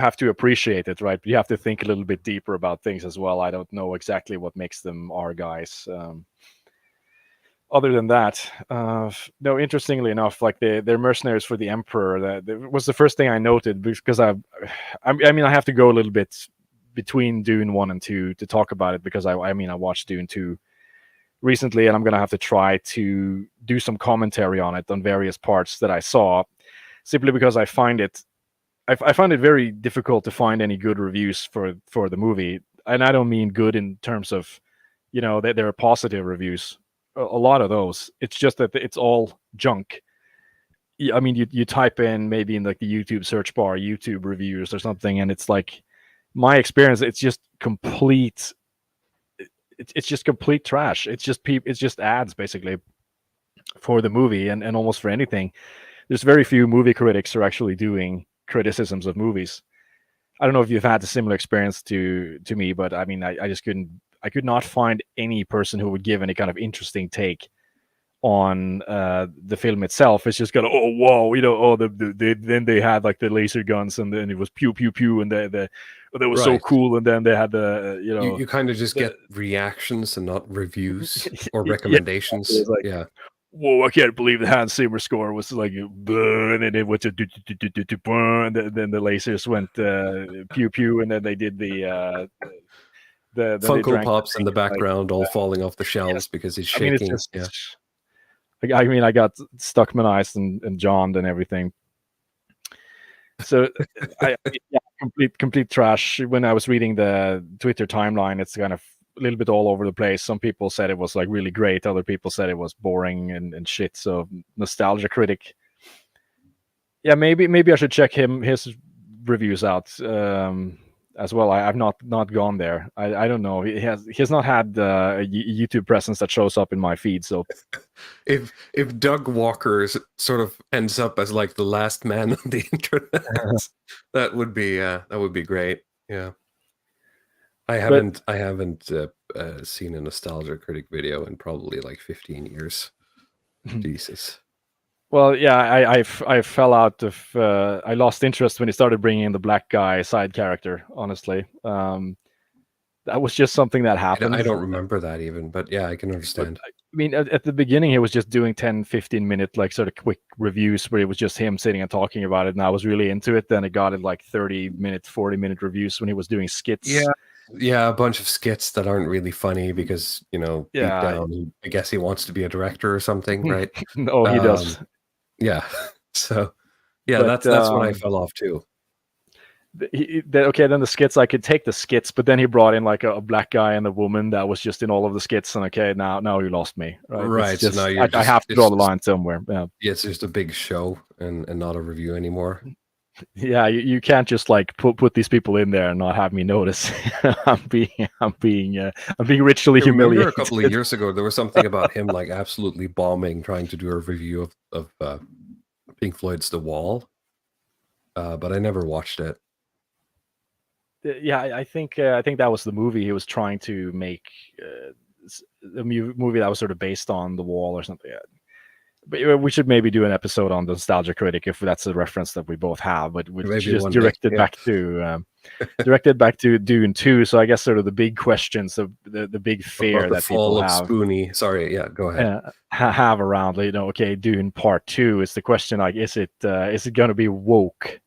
G: have to appreciate it, right? You have to think a little bit deeper about things as well. I don't know exactly what makes them our guys. Other than that, no. Interestingly enough, like they're mercenaries for the emperor. That was the first thing I noted because I mean, I have to go a little bit between Dune 1 and 2 to talk about it because I watched Dune 2 recently, and I'm gonna have to try to do some commentary on it on various parts that I saw, simply because I find it very difficult to find any good reviews for the movie, and I don't mean good in terms of, that there are positive reviews. A lot of those, it's just that it's all junk. I mean, you type in maybe in like the YouTube search bar YouTube reviews or something, and it's like my experience. It's just complete. It's just complete trash. It's just ads basically for the movie and almost for anything. There's very few movie critics who are actually doing criticisms of movies. I don't know if you've had a similar experience to me, but I mean, I just I could not find any person who would give any kind of interesting take on the film itself. It's just kind of, oh whoa, then they had like the laser guns, and then it was pew pew pew, and that was so
F: Right.
G: cool, and then they had the
F: You kind of just get reactions and not reviews or
G: Yeah,
F: recommendations.
G: it's like,
F: Yeah.
G: whoa, I can't believe the Hans Zimmer score was like burn, and it went to burn, then the lasers went pew pew, and then they did the then they
F: Funko
G: drank
F: Pops in the
G: like,
F: background all falling off the shelves
G: yes.
F: because he's
G: I mean, it's
F: shaking.
G: just,
F: Yeah.
G: I mean, I got Stuckmanized and Johned and everything. So complete trash. When I was reading the Twitter timeline, it's kind of a little bit all over the place. Some people said it was like really great. Other people said it was boring and shit. So Nostalgia Critic. Yeah, maybe I should check his reviews out as well. I've not gone there. I don't know. He has not had a YouTube presence that shows up in my feed. So
F: If Doug Walker sort of ends up as like the last man on the internet, that would be great. Yeah. I haven't seen a Nostalgia Critic video in probably like 15 years. Jesus.
G: Well, yeah, I fell out of. I lost interest when he started bringing in the black guy side character. Honestly, that was just something that happened.
F: I don't remember that even, but yeah, I can understand.
G: But, I mean, at the beginning, he was just doing 10, 15-minute like sort of quick reviews where it was just him sitting and talking about it, and I was really into it. Then it got it like 30-minute, 40-minute reviews when he was doing skits.
F: Yeah, a bunch of skits that aren't really funny because deep down, I guess he wants to be a director or something, right?
G: No, he does.
F: Yeah. So, yeah, but, that's when I fell off too.
G: Okay, then the skits, I could take the skits, but then he brought in like a black guy and a woman that was just in all of the skits, and okay, now you lost me. Right.
F: Just, so now
G: I have to draw the line somewhere. Yeah,
F: it's just a big show and not a review anymore.
G: Yeah, you can't just like put these people in there and not have me notice. I'm being ritually humiliated.
F: A couple of years ago, there was something about him like absolutely bombing, trying to do a review of Pink Floyd's The Wall, but I never watched it.
G: Yeah, I think that was the movie he was trying to make, a movie that was sort of based on The Wall or something. But we should maybe do an episode on the Nostalgia Critic if that's a reference that we both have, but which just directed back to Dune 2. So I guess sort of the big questions, the big fear that people have.
F: Spoonie. Sorry, yeah, go ahead.
G: Have around, okay, Dune Part 2 is the question, like, is it going to be woke?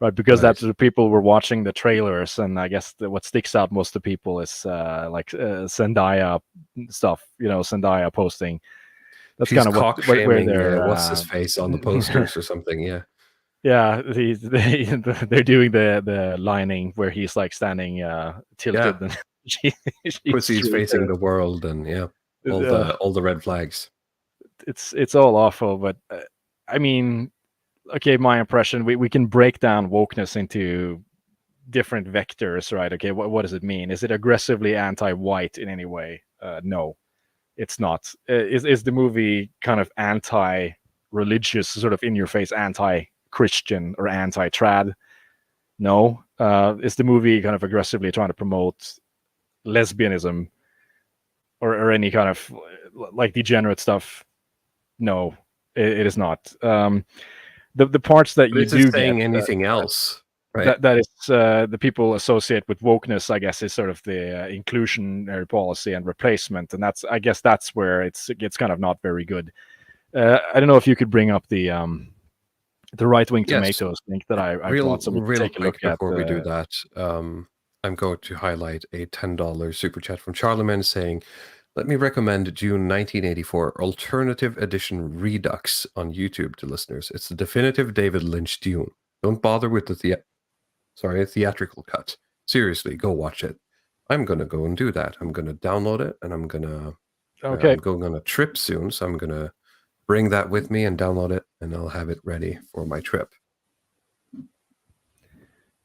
G: Right, because that's the people were watching the trailers, and I guess what sticks out most to people is like Zendaya stuff, Zendaya posting. That's kind of where they're.
F: What's his face on the posters or something? Yeah.
G: Yeah, they're doing the lining where he's like standing tilted, and
F: she's facing the world, and all the red flags.
G: it's all awful. But I mean, okay, my impression, we can break down wokeness into different vectors, right? Okay, what does it mean? Is it aggressively anti-white in any way? No, it's not. Is the movie kind of anti-religious, sort of in your face, anti-Christian or anti-trad? No. Is the movie kind of aggressively trying to promote lesbianism or any kind of like degenerate stuff? No, it is not. The parts that
F: But
G: you
F: is
G: do
F: it saying
G: get,
F: anything else? Right.
G: that is the people associate with wokeness, I guess, is sort of the inclusionary policy and replacement, and I guess that's where it gets kind of not very good. I don't know if you could bring up the Right Wing
F: Yes.
G: Tomatoes link that I brought, so we can
F: real
G: take a look
F: quick
G: at.
F: before we do that, I'm going to highlight a $10 super chat from Charlemagne saying, "Let me recommend June 1984 Alternative Edition Redux on YouTube to listeners. It's the definitive David Lynch Dune. Don't bother with the theatrical cut. Seriously, go watch it." I'm gonna go and do that. I'm gonna download it, and I'm gonna I'm going on a trip soon, so I'm gonna bring that with me and download it, and I'll have it ready for my trip.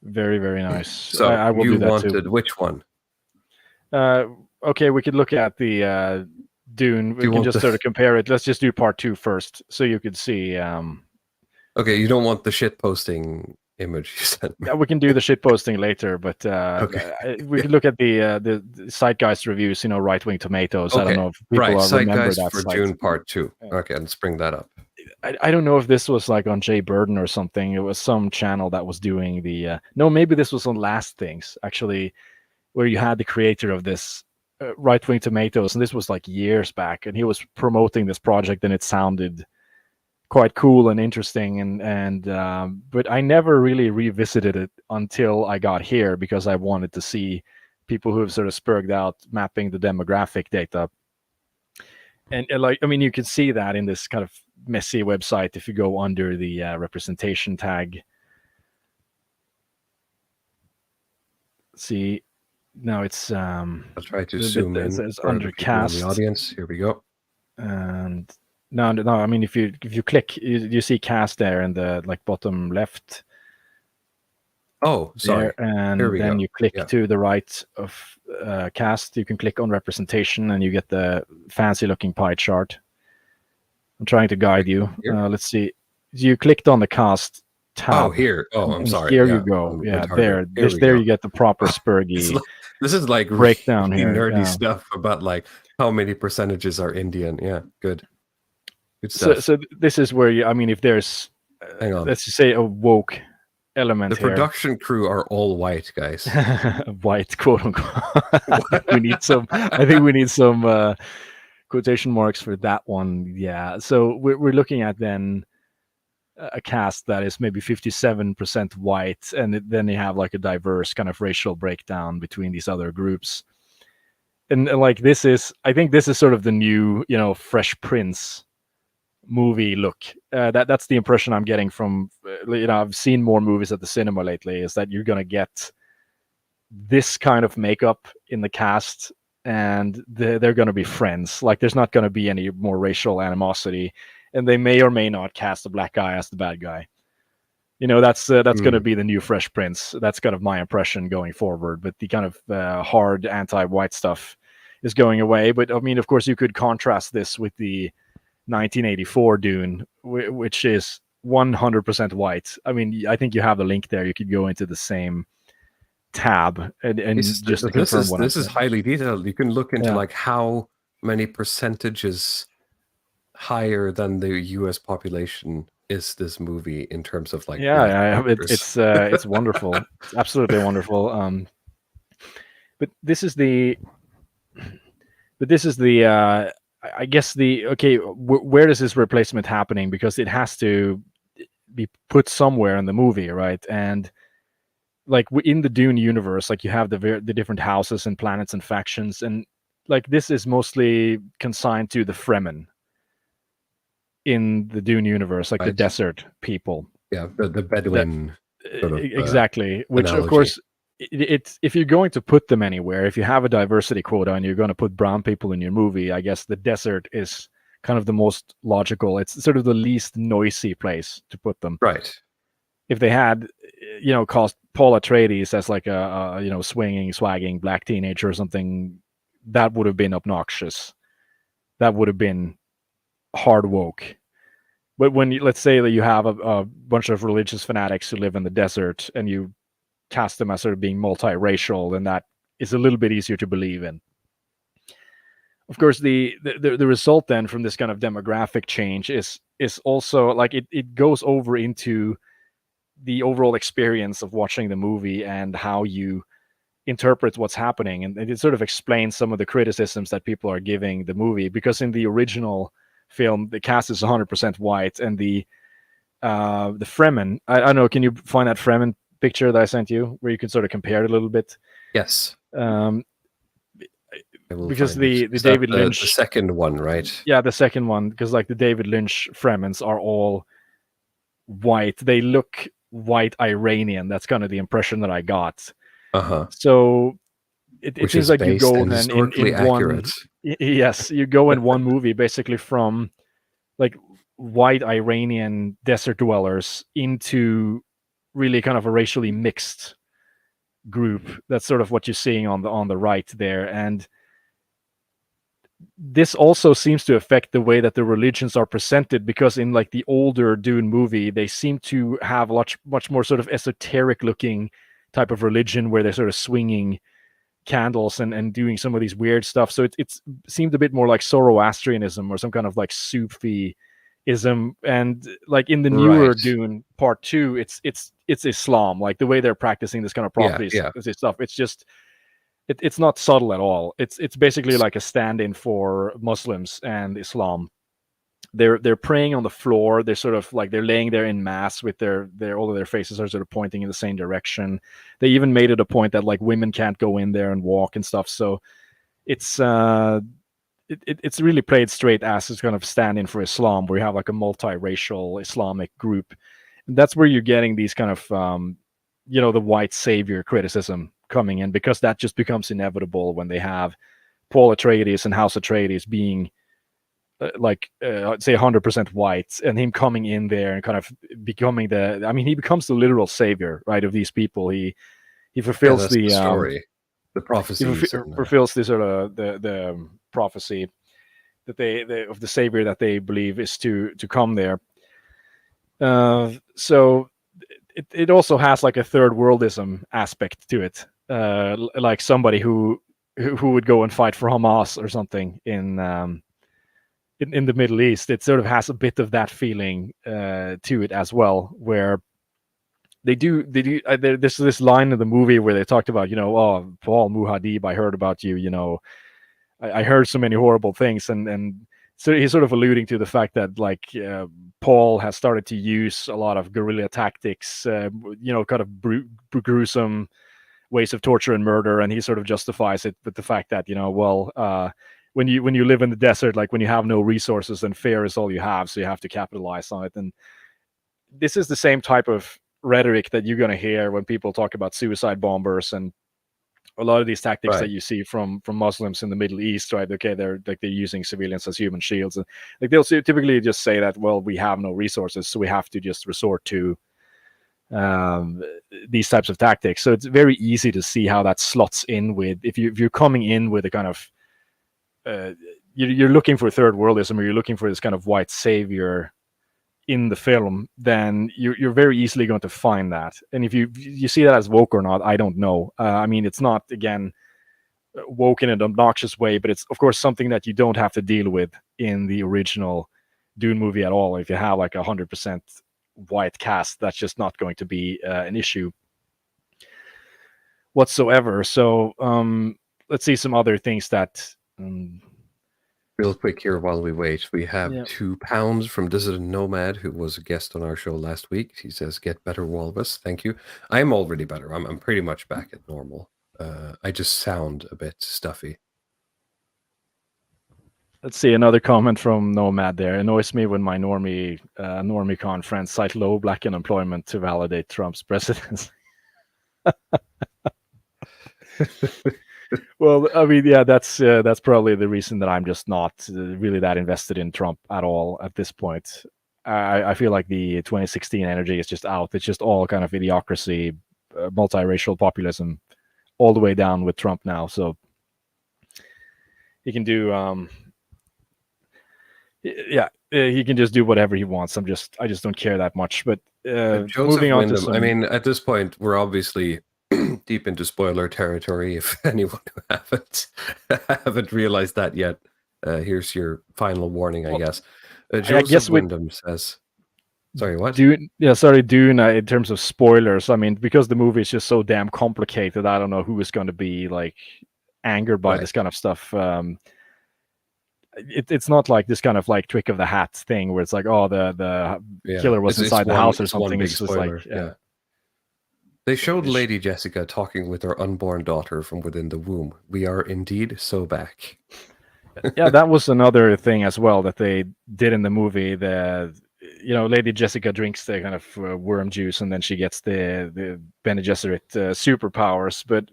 G: Very, very nice.
F: So
G: I will
F: you
G: do that
F: wanted
G: too.
F: which one?
G: Okay, we could look at the Dune. We can just sort of compare it. Let's just do part 2 first, so you could see.
F: Okay, you don't want the shit posting image you sent me.
G: Yeah, we can do the shit posting later, but we could look at the Zeitgeist reviews. Right Wing Tomatoes.
F: Okay.
G: I don't know if people remember that
F: for
G: site.
F: June part 2. Okay, let's bring that up.
G: I don't know if this was like on Jay Burden or something. It was some channel that was doing the. No, maybe this was on Last Things actually, where you had the creator of this Right Wing Tomatoes, and this was like years back, and he was promoting this project, and it sounded quite cool and interesting, and but I never really revisited it until I got here, because I wanted to see people who have sort of spurred out mapping the demographic data, and like, I mean, you can see that in this kind of messy website if you go under the representation tag. See, now it's
F: I'll try to zoom in.
G: It's under cast
F: in the audience. Here we go.
G: And no, I mean, if you click, you see cast there in the like bottom left.
F: Oh, sorry.
G: There, and
F: Here we
G: then
F: go.
G: you click to the right of cast. You can click on representation, and you get the fancy looking pie chart. I'm trying to guide you. Let's see. You clicked on the cast tab.
F: Oh, here. Oh, I'm sorry.
G: Here you go. Yeah, there. There you get the proper Spurgy.
F: This is like
G: breakdown
F: really
G: here.
F: nerdy stuff about like how many percentages are Indian. Yeah, good. Good stuff.
G: So this is where you. I mean, if there's,
F: hang on,
G: let's just say a woke element.
F: The production crew are all white, guys.
G: White, quote unquote. We need some. I think we need some quotation marks for that one. Yeah. So we're looking at then a cast that is maybe 57% white, and then you have like a diverse kind of racial breakdown between these other groups. And like this is, I think this is sort of the new, Fresh Prince movie look. That's the impression I'm getting from, I've seen more movies at the cinema lately, is that you're going to get this kind of makeup in the cast, and they're going to be friends. Like there's not going to be any more racial animosity, and they may or may not cast a black guy as the bad guy. That's going to be the new Fresh Prince. That's kind of my impression going forward. But the kind of hard anti-white stuff is going away. But I mean, of course, you could contrast this with the 1984 Dune, which is 100% white. I mean, I think you have the link there. You could go into the same tab and just to confirm what
F: this is highly detailed. You can look into like how many percentages higher than the US population is this movie in terms of like
G: it's wonderful. It's absolutely wonderful. But this is the I guess where does this replacement happening? Because it has to be put somewhere in the movie, right? And like in the Dune universe, like you have the different houses and planets and factions, and like this is mostly consigned to the Fremen in the Dune universe, like the desert people.
F: Yeah, the Bedouin.
G: Exactly. Which
F: analogy.
G: Of course, it's if you're going to put them anywhere, if you have a diversity quota and you're going to put brown people in your movie, I guess the desert is kind of the most logical. It's sort of the least noisy place to put them.
F: Right.
G: If they had, cast Paul Atreides as like a swinging, swagging black teenager or something, that would have been obnoxious. That would have been hard woke. But when let's say that you have a bunch of religious fanatics who live in the desert and you cast them as sort of being multiracial, then that is a little bit easier to believe in. Of course, the result then from this kind of demographic change is also like it goes over into the overall experience of watching the movie and how you interpret what's happening, and it sort of explains some of the criticisms that people are giving the movie, because in the original film the cast is 100% white, and the Fremen, I don't know, can you find that Fremen picture that I sent you where you can sort of compare it a little bit?
F: Yes.
G: Because the David Lynch,
F: the second one, right?
G: Yeah, the second one, because like the David Lynch Fremens are all white. They look white Iranian. That's kind of the impression that I got. So it seems like you go then in one. Yes, you go in one movie basically from like white Iranian desert dwellers into really kind of a racially mixed group. That's sort of what you're seeing on the right there, and this also seems to affect the way that the religions are presented, because in like the older Dune movie, they seem to have much more sort of esoteric looking type of religion where they're sort of swinging candles and doing some of these weird stuff. So it seemed a bit more like Zoroastrianism or some kind of like Sufi-ism. And like in the newer Dune Part 2, it's Islam, like the way they're practicing this kind of prophecy stuff. It's just it's not subtle at all. It's basically like a stand-in for Muslims and Islam. They're praying on the floor. They're sort of like they're laying there in mass with their all of their faces are sort of pointing in the same direction. They even made it a point that like women can't go in there and walk and stuff. So it's really played straight as it's kind of stand-in for Islam, where you have like a multiracial Islamic group. And that's where you're getting these kind of the white savior criticism coming in, because that just becomes inevitable when they have Paul Atreides and House Atreides being say 100% white, and him coming in there and kind of becoming he becomes the literal savior, right, of these people. He fulfills the story,
F: the prophecy.
G: He fulfills the sort of the prophecy that they of the savior that they believe is to come there. So it also has like a third worldism aspect to it, like somebody who would go and fight for Hamas or something in the Middle East. It sort of has a bit of that feeling to it as well, where they do there's this line in the movie where they talked about, oh, Paul Muad'Dib, I heard about you, I heard so many horrible things, and so he's sort of alluding to the fact that like Paul has started to use a lot of guerrilla tactics, kind of gruesome ways of torture and murder, and he sort of justifies it with the fact that when you live in the desert, like when you have no resources, then fear is all you have, so you have to capitalize on it. And this is the same type of rhetoric that you're going to hear when people talk about suicide bombers and a lot of these tactics that you see from Muslims in the Middle East, right? Okay, they're using civilians as human shields, and like they'll typically just say that, well, we have no resources, so we have to just resort to these types of tactics. So it's very easy to see how that slots in with if you're coming in with a kind of you're looking for third worldism, or you're looking for this kind of white savior in the film, then you're very easily going to find that. And if you see that as woke or not, I don't know. It's not, again, woke in an obnoxious way, but it's of course something that you don't have to deal with in the original Dune movie at all. If you have like 100% white cast, that's just not going to be an issue whatsoever. So let's see some other things that
F: real quick here while we wait. We have £2 from Dissident Nomad, who was a guest on our show last week. He says, "Get better, Walrus." Thank you. I'm already better. I'm pretty much back at normal. I just sound a bit stuffy.
G: Let's see, another comment from Nomad there. "Annoys me when my normie-con friends cite low black unemployment to validate Trump's presidency." Well, I mean, yeah, that's probably the reason that I'm just not really that invested in Trump at all at this point. I feel like the 2016 energy is just out. It's just all kind of idiocracy, multiracial populism, all the way down with Trump now. So he can do, he can just do whatever he wants. I just don't care that much. But
F: Joseph
G: moving on to
F: Wyndham,
G: some,
F: I mean, at this point, we're obviously deep into spoiler territory. If anyone who haven't realized that yet, here's your final warning, I guess. Joseph
G: guess
F: Wyndham says, "Sorry, what?"
G: Dune, Dune. In terms of spoilers, I mean, because the movie is just so damn complicated, I don't know who is going to be like angered by this kind of stuff. It's not like this kind of like trick of the hat thing where it's like, oh, the killer was inside the house or something. It's just
F: spoiler.
G: like, yeah.
F: They showed Lady Jessica talking with her unborn daughter from within the womb. We are indeed so back.
G: Yeah, that was another thing as well that they did in the movie. Lady Jessica drinks the kind of worm juice, and then she gets the Bene Gesserit superpowers. But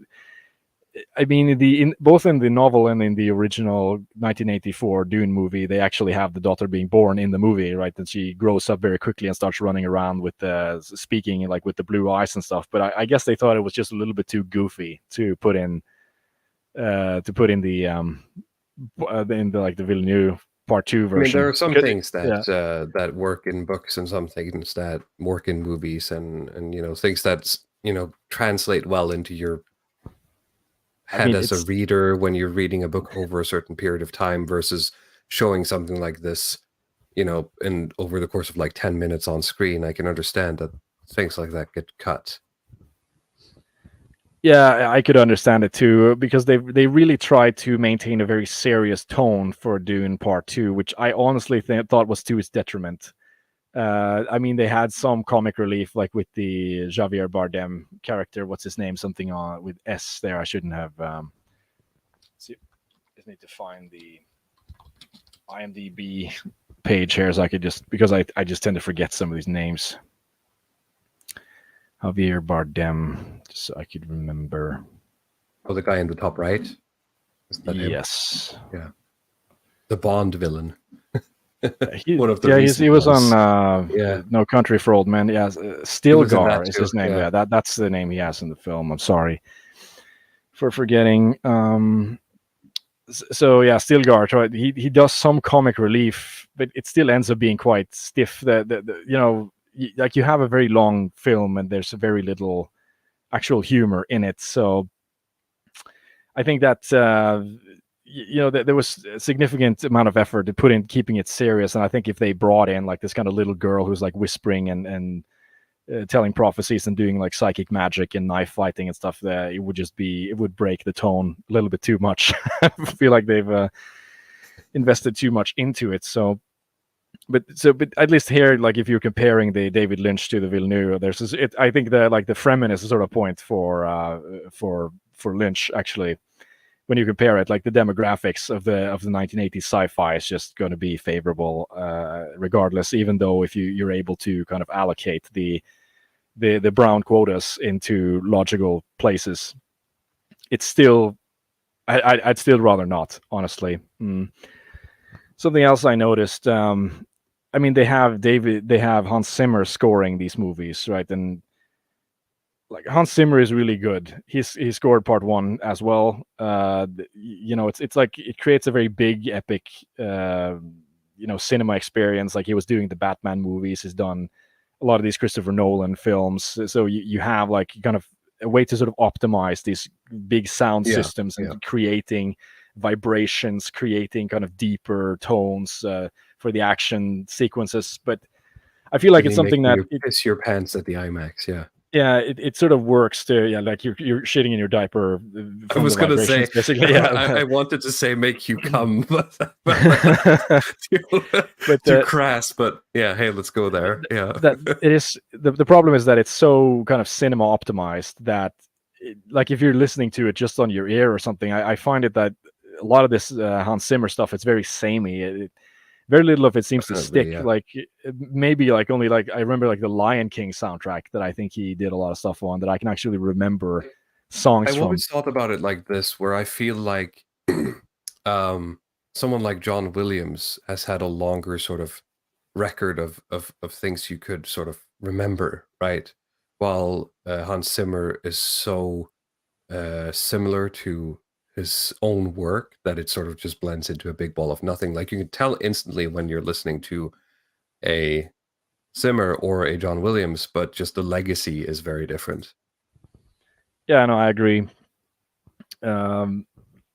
G: I mean, both in the novel and in the original 1984 Dune movie, they actually have the daughter being born in the movie, right? And she grows up very quickly and starts running around with speaking like with the blue eyes and stuff. But I guess they thought it was just a little bit too goofy to put in the Villeneuve Part 2 version.
F: I mean, there are some things that that work in books and some things that work in movies, and things that translate well into your head as a reader when you're reading a book over a certain period of time versus showing something like this, in over the course of like 10 minutes on screen. I can understand that things like that get cut.
G: Yeah, I could understand it too, because they really tried to maintain a very serious tone for Dune Part 2, which I honestly thought was to its detriment. I mean, they had some comic relief, like with the Javier Bardem character. What's his name? Something on with S there. I shouldn't have. See, just need to find the IMDb page here, so I could because I just tend to forget some of these names. Javier Bardem, just so I could remember.
F: Oh, the guy in the top right? Is that him?
G: Yes.
F: Yeah. The Bond villain.
G: One of the he was on No Country for Old Men. Yeah, Stilgar is his name. Yeah, that's the name he has in the film. I'm sorry for forgetting. So yeah, Stilgar. He does some comic relief, but it still ends up being quite stiff. Like you have a very long film and there's very little actual humor in it. So I think that there was a significant amount of effort to put in keeping it serious. And I think if they brought in like this kind of little girl who's like whispering and telling prophecies and doing like psychic magic and knife fighting and stuff, it would break the tone a little bit too much. I feel like they've invested too much into it. But at least here, like if you're comparing the David Lynch to the Villeneuve, I think the Fremen is a sort of point for Lynch actually. When you compare it, like the demographics of the 1980s sci-fi is just going to be favorable, regardless. Even though if you're able to kind of allocate the brown quotas into logical places, it's still I'd still rather not, honestly. Something else I noticed. I mean, they have Hans Zimmer scoring these movies, right? And like Hans Zimmer is really good. He scored Part 1 as well. It's like it creates a very big, epic, cinema experience. Like he was doing the Batman movies. He's done a lot of these Christopher Nolan films. So you have like kind of a way to sort of optimize these big sound systems and creating vibrations, creating kind of deeper tones for the action sequences. But I feel like it's something that
F: you piss your pants at the IMAX.
G: Yeah, it sort of works to like you're shitting in your diaper.
F: I was going to say, basically, I wanted to say make you come, but too crass. But yeah, hey, let's go there. Yeah,
G: that it is the problem is that it's so kind of cinema optimized that, like, if you're listening to it just on your ear or something, I find it that a lot of this Hans Zimmer stuff, it's very samey. Very little of it seems to stick. Yeah. Like maybe like only like I remember like the Lion King soundtrack that I think he did a lot of stuff on that I can actually remember songs
F: I've
G: from.
F: always thought about it like this, where I feel like someone like John Williams has had a longer sort of record of things you could sort of remember, right? While Hans Zimmer is so similar to his own work that it sort of just blends into a big ball of nothing. Like you can tell instantly when you're listening to a Zimmer or a John Williams, but just the legacy is very different.
G: Yeah, no, I agree.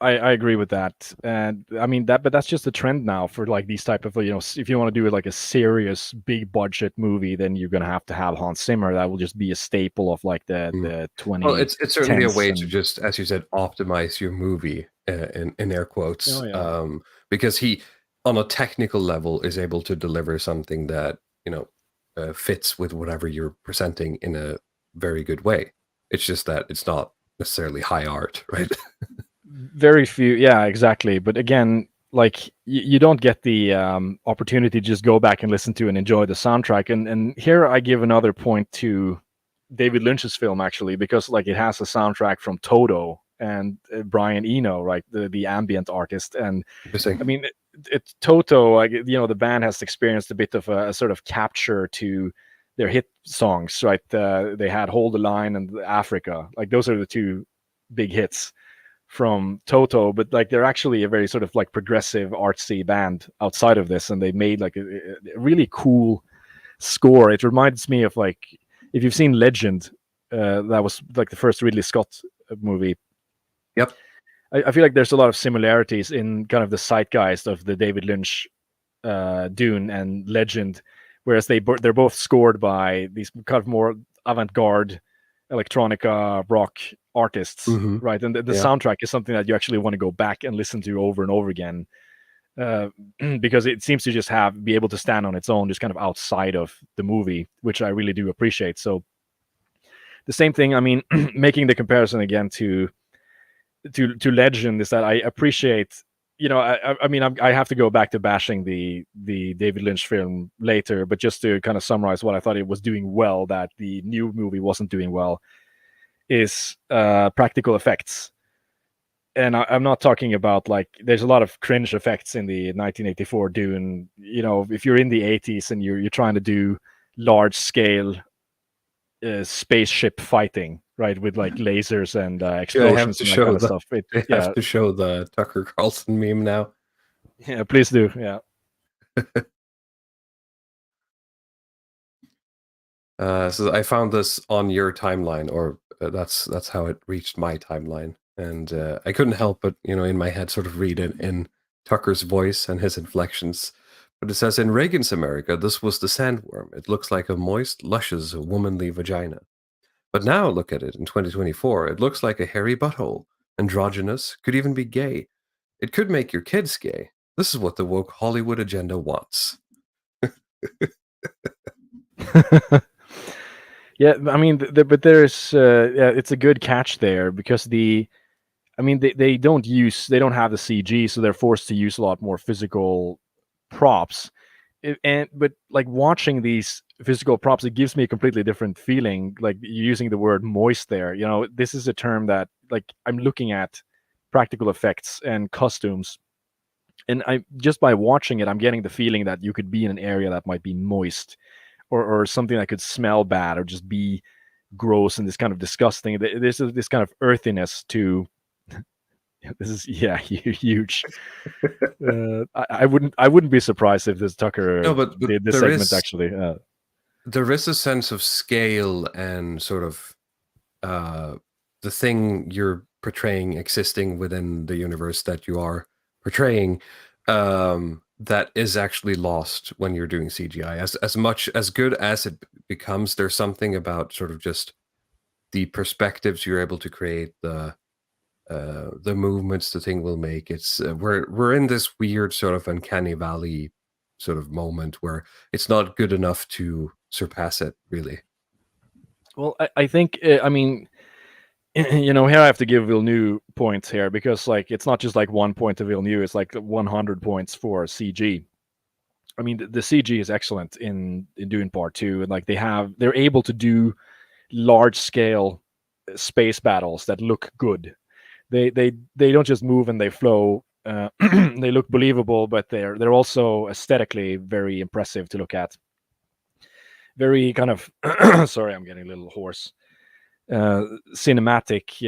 G: I agree with that, and I mean but that's just a trend now for like these type of if you want to do like a serious big budget movie, then you're gonna have to have Hans Zimmer. That will just be a staple of like the 20.
F: Well, it's certainly a way to just, as you said, optimize your movie in air quotes,
G: Oh, yeah.
F: because he, on a technical level, is able to deliver something that fits with whatever you're presenting in a very good way. It's just that it's not necessarily high art, right?
G: Very few, yeah, exactly. But again, like you don't get the opportunity to just go back and listen to and enjoy the soundtrack. And here I give another point to David Lynch's film, actually, because like it has a soundtrack from Toto and Brian Eno, right, the ambient artist. And
F: Interesting.
G: I mean, it's Toto, like, the band has experienced a bit of a sort of capture to their hit songs, right? They had Hold the Line and Africa, like those are the two big hits from Toto, but like they're actually a very sort of like progressive artsy band outside of this, and they made like a really cool score. It reminds me of like, if you've seen Legend, that was like the first Ridley Scott movie.
F: Yep.
G: I feel like there's a lot of similarities in kind of the zeitgeist of the David Lynch Dune and Legend, whereas they're both scored by these kind of more avant-garde electronica rock artists, right? And the soundtrack is something that you actually want to go back and listen to over and over again, because it seems to just be able to stand on its own, just kind of outside of the movie, which I really do appreciate. So the same thing, I mean, making the comparison again to Legend, is that I appreciate, I mean, I have to go back to bashing the David Lynch film later, but just to kind of summarize what I thought it was doing well that the new movie wasn't doing well, is practical effects. And I'm not talking about like, there's a lot of cringe effects in the 1984 Dune. If you're in the 80s and you're trying to do large scale spaceship fighting, right, with like lasers and explosions and that kind of stuff.
F: I have to show the Tucker Carlson meme now.
G: Yeah, please do. Yeah.
F: So I found this on your timeline, or that's how it reached my timeline, and I couldn't help but in my head sort of read it in Tucker's voice and his inflections. But it says, in Reagan's America, this was the sandworm. It looks like a moist, luscious, womanly vagina. But now look at it in 2024. It looks like a hairy butthole. Androgynous, could even be gay. It could make your kids gay. This is what the woke Hollywood agenda wants.
G: Yeah, I mean, but there's it's a good catch there, because they don't have the CG, so they're forced to use a lot more physical props. But like watching these physical props, it gives me a completely different feeling. Like you're using the word moist there. This is a term that, like, I'm looking at practical effects and costumes, and I just by watching it, I'm getting the feeling that you could be in an area that might be moist, or something that could smell bad, or just be gross and this kind of disgusting. There's this kind of earthiness to. This is huge. I wouldn't be surprised if this Tucker did this segment actually.
F: There is a sense of scale and sort of the thing you're portraying existing within the universe that you are portraying, that is actually lost when you're doing CGI. As much as good as it becomes, there's something about sort of just the perspectives you're able to create, the movements the thing will make. It's we're in this weird sort of uncanny valley sort of moment where it's not good enough to surpass it, really.
G: Well, I think I mean, here I have to give Villeneuve points here, because like it's not just like 1 point to Villeneuve, it's like 100 points for CG. I mean, the CG is excellent in Dune Part 2, and like they're able to do large scale space battles that look good. They don't just move and they flow. They look believable, but they're also aesthetically very impressive to look at. Very kind of sorry, I'm getting a little hoarse. Cinematic,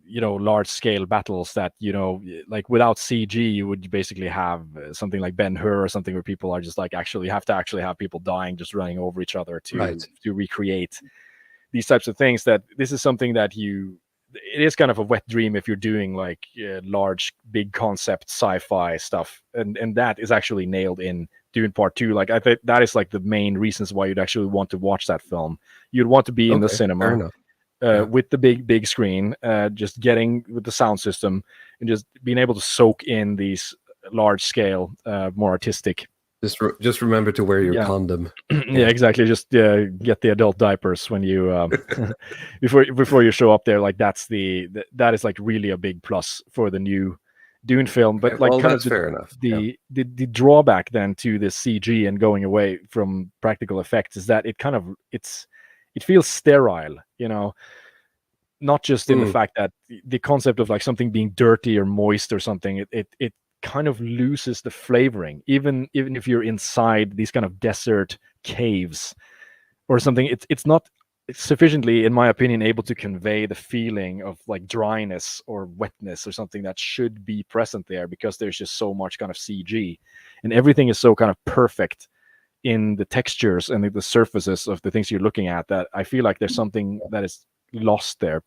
G: large scale battles that, like without CG, you would basically have something like Ben-Hur or something where people are just like actually have people dying, just running over each other to recreate these types of things. That this is something that it is kind of a wet dream if you're doing like large, big concept sci-fi stuff, and that is actually nailed in Dune Part 2. Like I think that is like the main reasons why you'd actually want to watch that film. You'd want to be in the cinema. With the big screen, just getting with the sound system and just being able to soak in these large scale, more artistic.
F: Just remember to wear your condom.
G: Yeah, exactly. Just get the adult diapers when you before you show up there. Like that is like really a big plus for the new Dune film. But like
F: that's fair enough.
G: The drawback then to the CG and going away from practical effects is that it feels sterile, not just in the fact that the concept of like something being dirty or moist or something, it kind of loses the flavoring, even if you're inside these kind of desert caves or something. It's not sufficiently, in my opinion, able to convey the feeling of like dryness or wetness or something that should be present there, because there's just so much kind of CG and everything is so kind of perfect in the textures and the surfaces of the things you're looking at, that I feel like there's something that is lost there.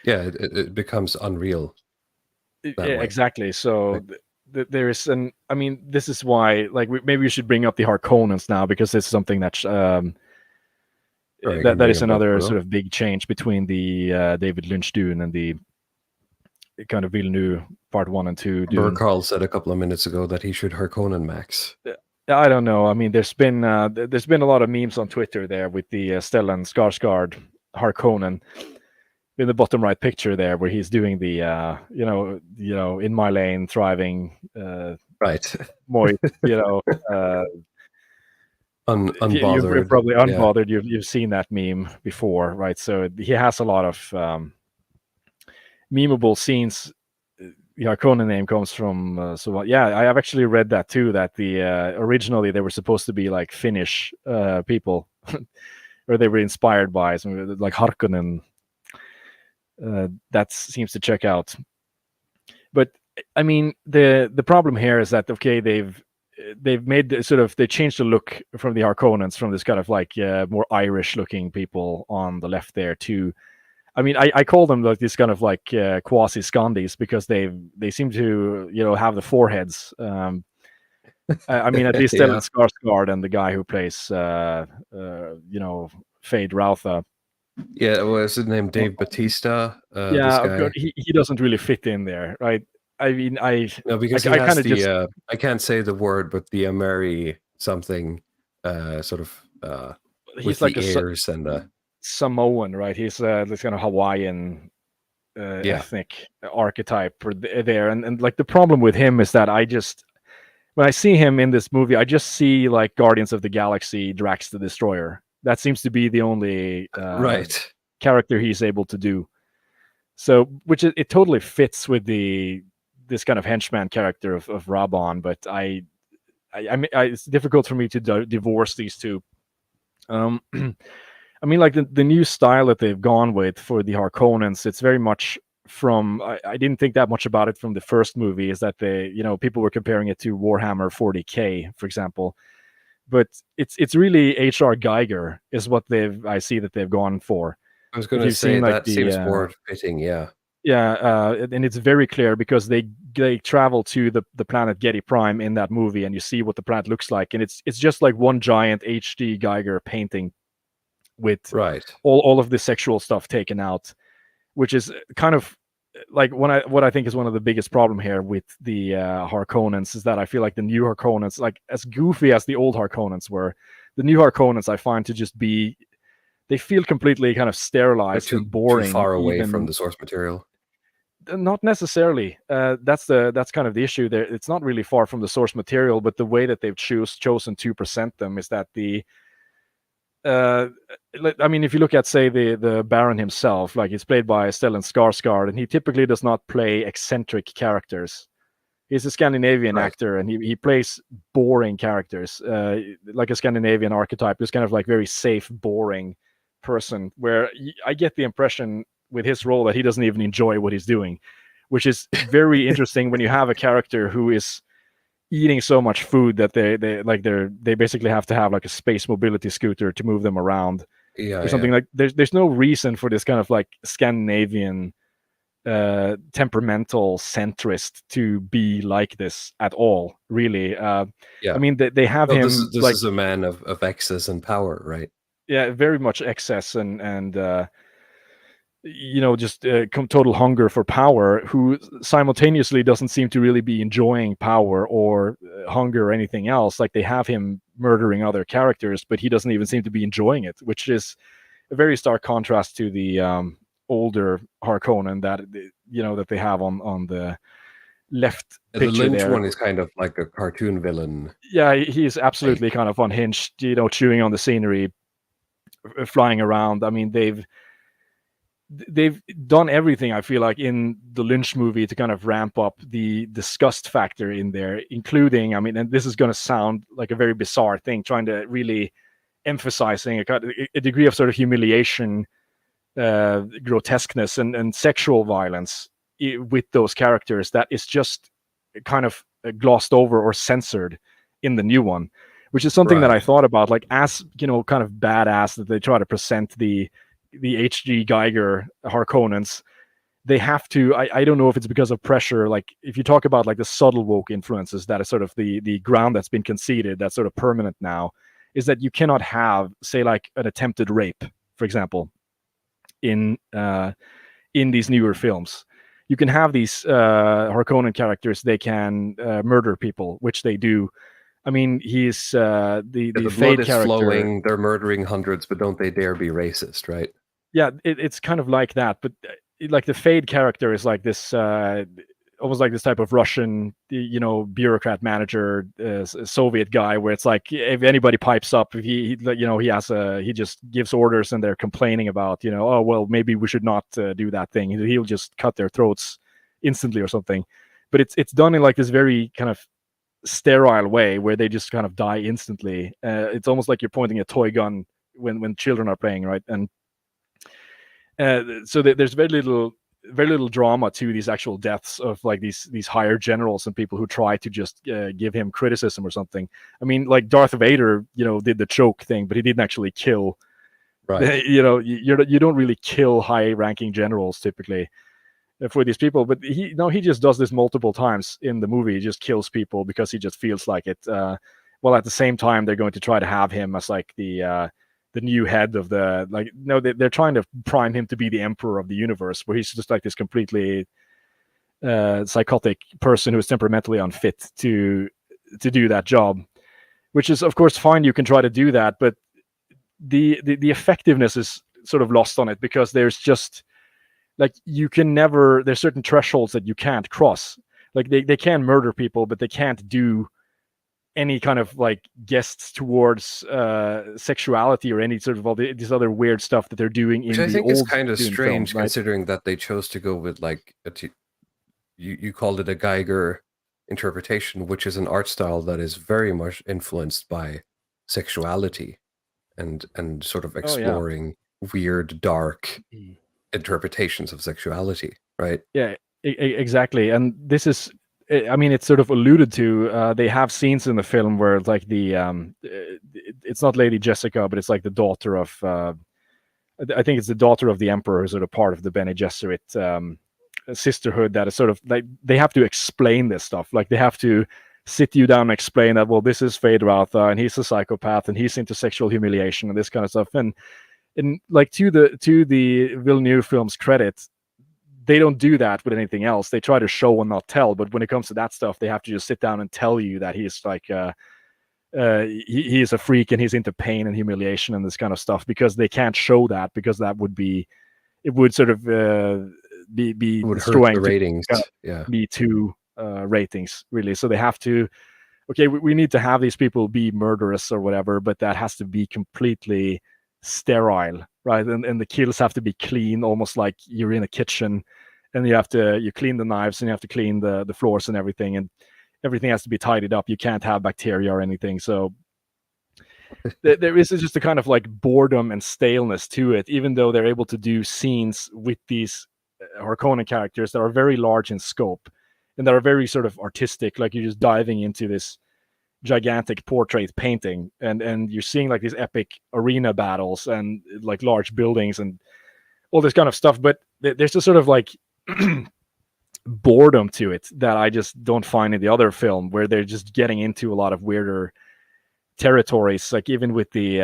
F: Yeah, it becomes unreal.
G: Exactly. So there is this is why, like, maybe we should bring up the Harkonnens now, because it's something that that is another sort of big change between the David Lynch Dune and the kind of Villeneuve Part 1 and 2 Dune.
F: Carl said a couple of minutes ago that he should Harkonnen Max.
G: I don't know. I mean, there's been a lot of memes on Twitter there with the Stellan Skarsgård Harkonnen in the bottom right picture there, where he's doing the in my lane, thriving,
F: right,
G: moist,
F: unbothered.
G: You're probably unbothered. Yeah. You've seen that meme before, right? So he has a lot of memeable scenes. The Harkonnen name comes from I have actually read that too, that the originally they were supposed to be like Finnish people or they were inspired by some like Harkonnen. That seems to check out. But I mean, the problem here is that they've made they changed the look from the Harkonnens, from this kind of like more Irish looking people on the left there to, I mean, I call them like this kind of like quasi Scandis, because they seem to have the foreheads. I mean, at least Stellan Skarsgård and the guy who plays Fade Rautha.
F: Yeah, what's his name? Dave Bautista.
G: He doesn't really fit in there, right? I mean,
F: because I kind of just I can't say the word, but the Ameri something sort of
G: he's like a Samoan, right? He's this kind of Hawaiian ethnic archetype there, and like the problem with him is that when I see him in this movie, I just see like Guardians of the Galaxy Drax the Destroyer. That seems to be the only character he's able to do. So, which it totally fits with this kind of henchman character of Rabban, but I mean, it's difficult for me to divorce these two. I mean, like the new style that they've gone with for the Harkonnens, it's very much from. I didn't think that much about it from the first movie. Is that people were comparing it to Warhammer 40K, for example. But it's really H.R. Geiger is what I see that they've gone for.
F: I was going to say that seems more fitting, yeah.
G: Yeah, and it's very clear because they travel to the planet Getty Prime in that movie, and you see what the planet looks like, and it's just like one giant H.D. Geiger painting with all of the sexual stuff taken out, which is kind of like what I think is one of the biggest problem here with the Harkonnens is that I feel like the new Harkonnens, like as goofy as the old Harkonnens were, the new Harkonnens I find to just be, they feel completely kind of sterilized and boring,
F: too far away from the source material.
G: Not necessarily. That's kind of the issue there. It's not really far from the source material, but the way that they've chosen to present them is that I mean, if you look at, say, the Baron himself, like he's played by Stellan Skarsgård, and he typically does not play eccentric characters. He's a Scandinavian
F: Right.
G: actor, and he plays boring characters, like a Scandinavian archetype, who's kind of like very safe, boring person. Where I get the impression with his role that he doesn't even enjoy what he's doing, which is very interesting when you have a character who is eating so much food that they basically have to have like a space mobility scooter to move them around
F: Yeah,
G: or something. Like there's no reason for this kind of like Scandinavian temperamental centrist to be like this at all, really.
F: yeah.
G: I mean, they have him.
F: This
G: like,
F: is a man of excess and power, right?
G: yeah, very much excess and just total hunger for power, who simultaneously doesn't seem to really be enjoying power or hunger or anything else. Like, they have him murdering other characters, but he doesn't even seem to be enjoying it, which is a very stark contrast to the older Harkonnen that they have on the left
F: The
G: picture
F: Lynch
G: there.
F: one is kind of like a cartoon villain.
G: Yeah, he's absolutely kind of unhinged, chewing on the scenery, flying around. I mean, they've done everything, I feel like, in the Lynch movie to kind of ramp up the disgust factor in there, including, I mean, and this is going to sound like a very bizarre thing, trying to really emphasizing a degree of sort of humiliation, grotesqueness, and sexual violence with those characters that is just kind of glossed over or censored in the new one, which is something that I thought about, like, as kind of badass that they try to present the H.G. Geiger Harkonnens. They have to, I don't know if it's because of pressure, like if you talk about like the subtle woke influences, that is sort of the ground that's been conceded, that's sort of permanent now, is that you cannot have, say, like an attempted rape, for example, in these newer films. You can have these Harkonnen characters, they can murder people, which they do. I mean, he's the
F: blood
G: Fade
F: is
G: character.
F: flowing, they're murdering hundreds, but don't they dare be racist, right?
G: Yeah, it's kind of like that, but like the Fade character is like this, almost like this type of Russian, bureaucrat manager, Soviet guy, where it's like if anybody pipes up, if he just gives orders and they're complaining about, oh well, maybe we should not do that thing. He'll just cut their throats instantly or something. But it's done in like this very kind of sterile way where they just kind of die instantly. It's almost like you're pointing a toy gun when children are playing, right? And so there's very little drama to these actual deaths of like these higher generals and people who try to just give him criticism or something. I mean, like Darth Vader, did the choke thing, but he didn't actually kill.
F: Right.
G: You don't really kill high-ranking generals typically for these people, but he just does this multiple times in the movie. He just kills people because he just feels like it. While at the same time, they're going to try to have him as like the new head of the, like, no, they're trying to prime him to be the emperor of the universe, where he's just like this completely psychotic person who is temperamentally unfit to do that job, which is of course fine. You can try to do that, but the effectiveness is sort of lost on it, because there's just like, you can never, there's certain thresholds that you can't cross. Like they can murder people, but they can't do any kind of like guests towards sexuality or any sort of all this other weird stuff that they're doing.
F: Which
G: in
F: I
G: the
F: think
G: old
F: is kind of
G: Dune
F: strange,
G: film, right?
F: considering that they chose to go with like you called it a Geiger interpretation, which is an art style that is very much influenced by sexuality and sort of exploring weird, dark interpretations of sexuality, right?
G: Yeah, exactly. And this is, I mean, it's sort of alluded to. They have scenes in the film where it's like it's not Lady Jessica, but it's like the daughter of, I think it's the daughter of the Emperor, sort of part of the Bene Gesserit sisterhood. That is sort of like, they have to explain this stuff. Like they have to sit you down and explain that, well, this is Feyd-Rautha and he's a psychopath and he's into sexual humiliation and this kind of stuff. And like, to the Villeneuve film's credit, they don't do that with anything else. They try to show and not tell, but when it comes to that stuff, they have to just sit down and tell you that he's like he is a freak and he's into pain and humiliation and this kind of stuff, because they can't show that, because that would be, it would sort of be destroying
F: the ratings.
G: Me Too ratings, really. So they have to, okay, we need to have these people be murderous or whatever, but that has to be completely sterile, right? And the kills have to be clean, almost like you're in a kitchen, and you clean the knives and you have to clean the floors and everything, and everything has to be tidied up. You can't have bacteria or anything. So there is just a kind of like boredom and staleness to it, even though they're able to do scenes with these Harkonnen characters that are very large in scope and that are very sort of artistic, like you're just diving into this gigantic portrait painting, and you're seeing like these epic arena battles and like large buildings and all this kind of stuff, but there's just sort of like boredom to it that I just don't find in the other film, where they're just getting into a lot of weirder territories. Like even with the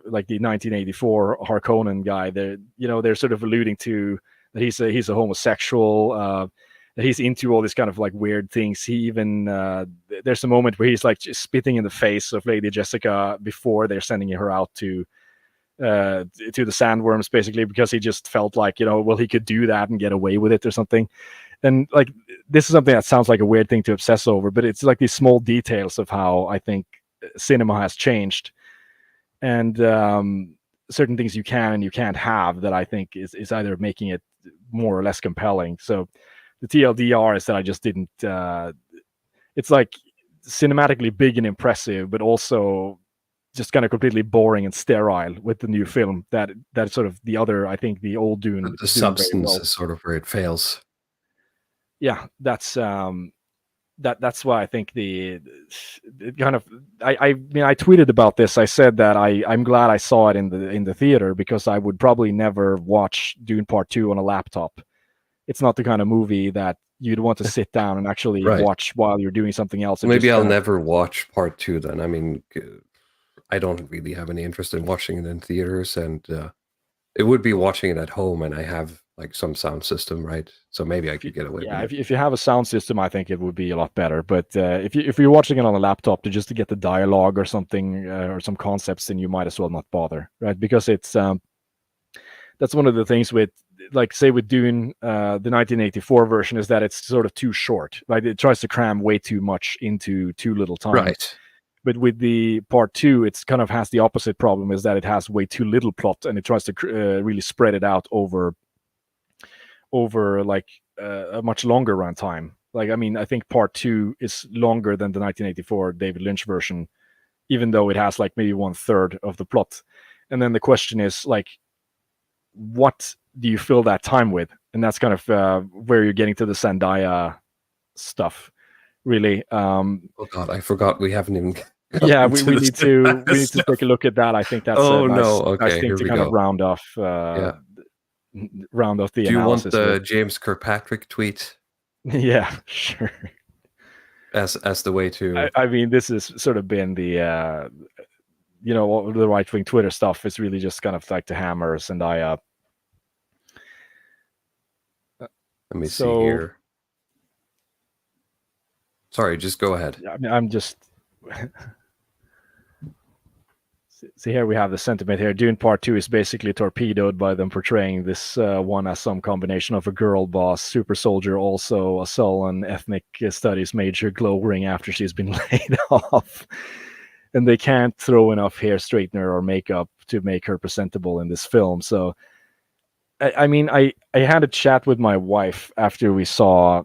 G: like the 1984 Harkonnen guy, they're sort of alluding to that he's a homosexual, that he's into all this kind of like weird things. He even there's a moment where he's like just spitting in the face of Lady Jessica before they're sending her out to the sandworms, basically, because he just felt like, well, he could do that and get away with it or something. And like, this is something that sounds like a weird thing to obsess over, but it's like these small details of how I think cinema has changed, and certain things you can and you can't have that I think is either making it more or less compelling. So the TLDR is that I just didn't it's like cinematically big and impressive, but also just kind of completely boring and sterile with the new film. That's sort of the other, I think the old Dune,
F: the substance is sort of where it fails.
G: Yeah, that's that's why I think the kind of I mean, I tweeted about this. I said that I'm glad I saw it in the theater, because I would probably never watch Dune Part 2 on a laptop. It's not the kind of movie that you'd want to sit down and actually watch while you're doing something else.
F: Maybe I'll never watch Part 2 then. I mean, I don't really have any interest in watching it in theaters, and it would be watching it at home, and I have like some sound system, right? So maybe I could get away with it.
G: If you have a sound system, I think it would be a lot better. But if you're watching it on a laptop to get the dialogue or something, or some concepts, then you might as well not bother, right? Because it's that's one of the things with, like, say with Dune, the 1984 version, is that it's sort of too short. Like it tries to cram way too much into too little time.
F: Right.
G: But with the Part 2, it's kind of has the opposite problem, is that it has way too little plot, and it tries to really spread it out over like a much longer runtime. Like, I mean, I think Part 2 is longer than the 1984 David Lynch version, even though it has like maybe 1/3 of the plot. And then the question is, like, what do you fill that time with? And that's kind of where you're getting to the Zendaya stuff, really. Oh
F: God, I forgot we haven't even.
G: Yeah, we need to take a look at that. I think that's
F: nice
G: thing to kind of round off. Round off the
F: Do you
G: analysis.
F: Want the James Kirkpatrick tweet?
G: Yeah, sure.
F: As the way to.
G: I mean, this has sort of been the the right wing Twitter stuff is really just kind of like the hammers, and I.
F: Let me see here. Sorry, just go ahead.
G: I mean, I'm just. See, here we have the sentiment here. Dune Part 2 is basically torpedoed by them portraying this one as some combination of a girl boss, super soldier, also a sullen ethnic studies major glowing after she's been laid off. And they can't throw enough hair straightener or makeup to make her presentable in this film. So, I mean, I had a chat with my wife after we saw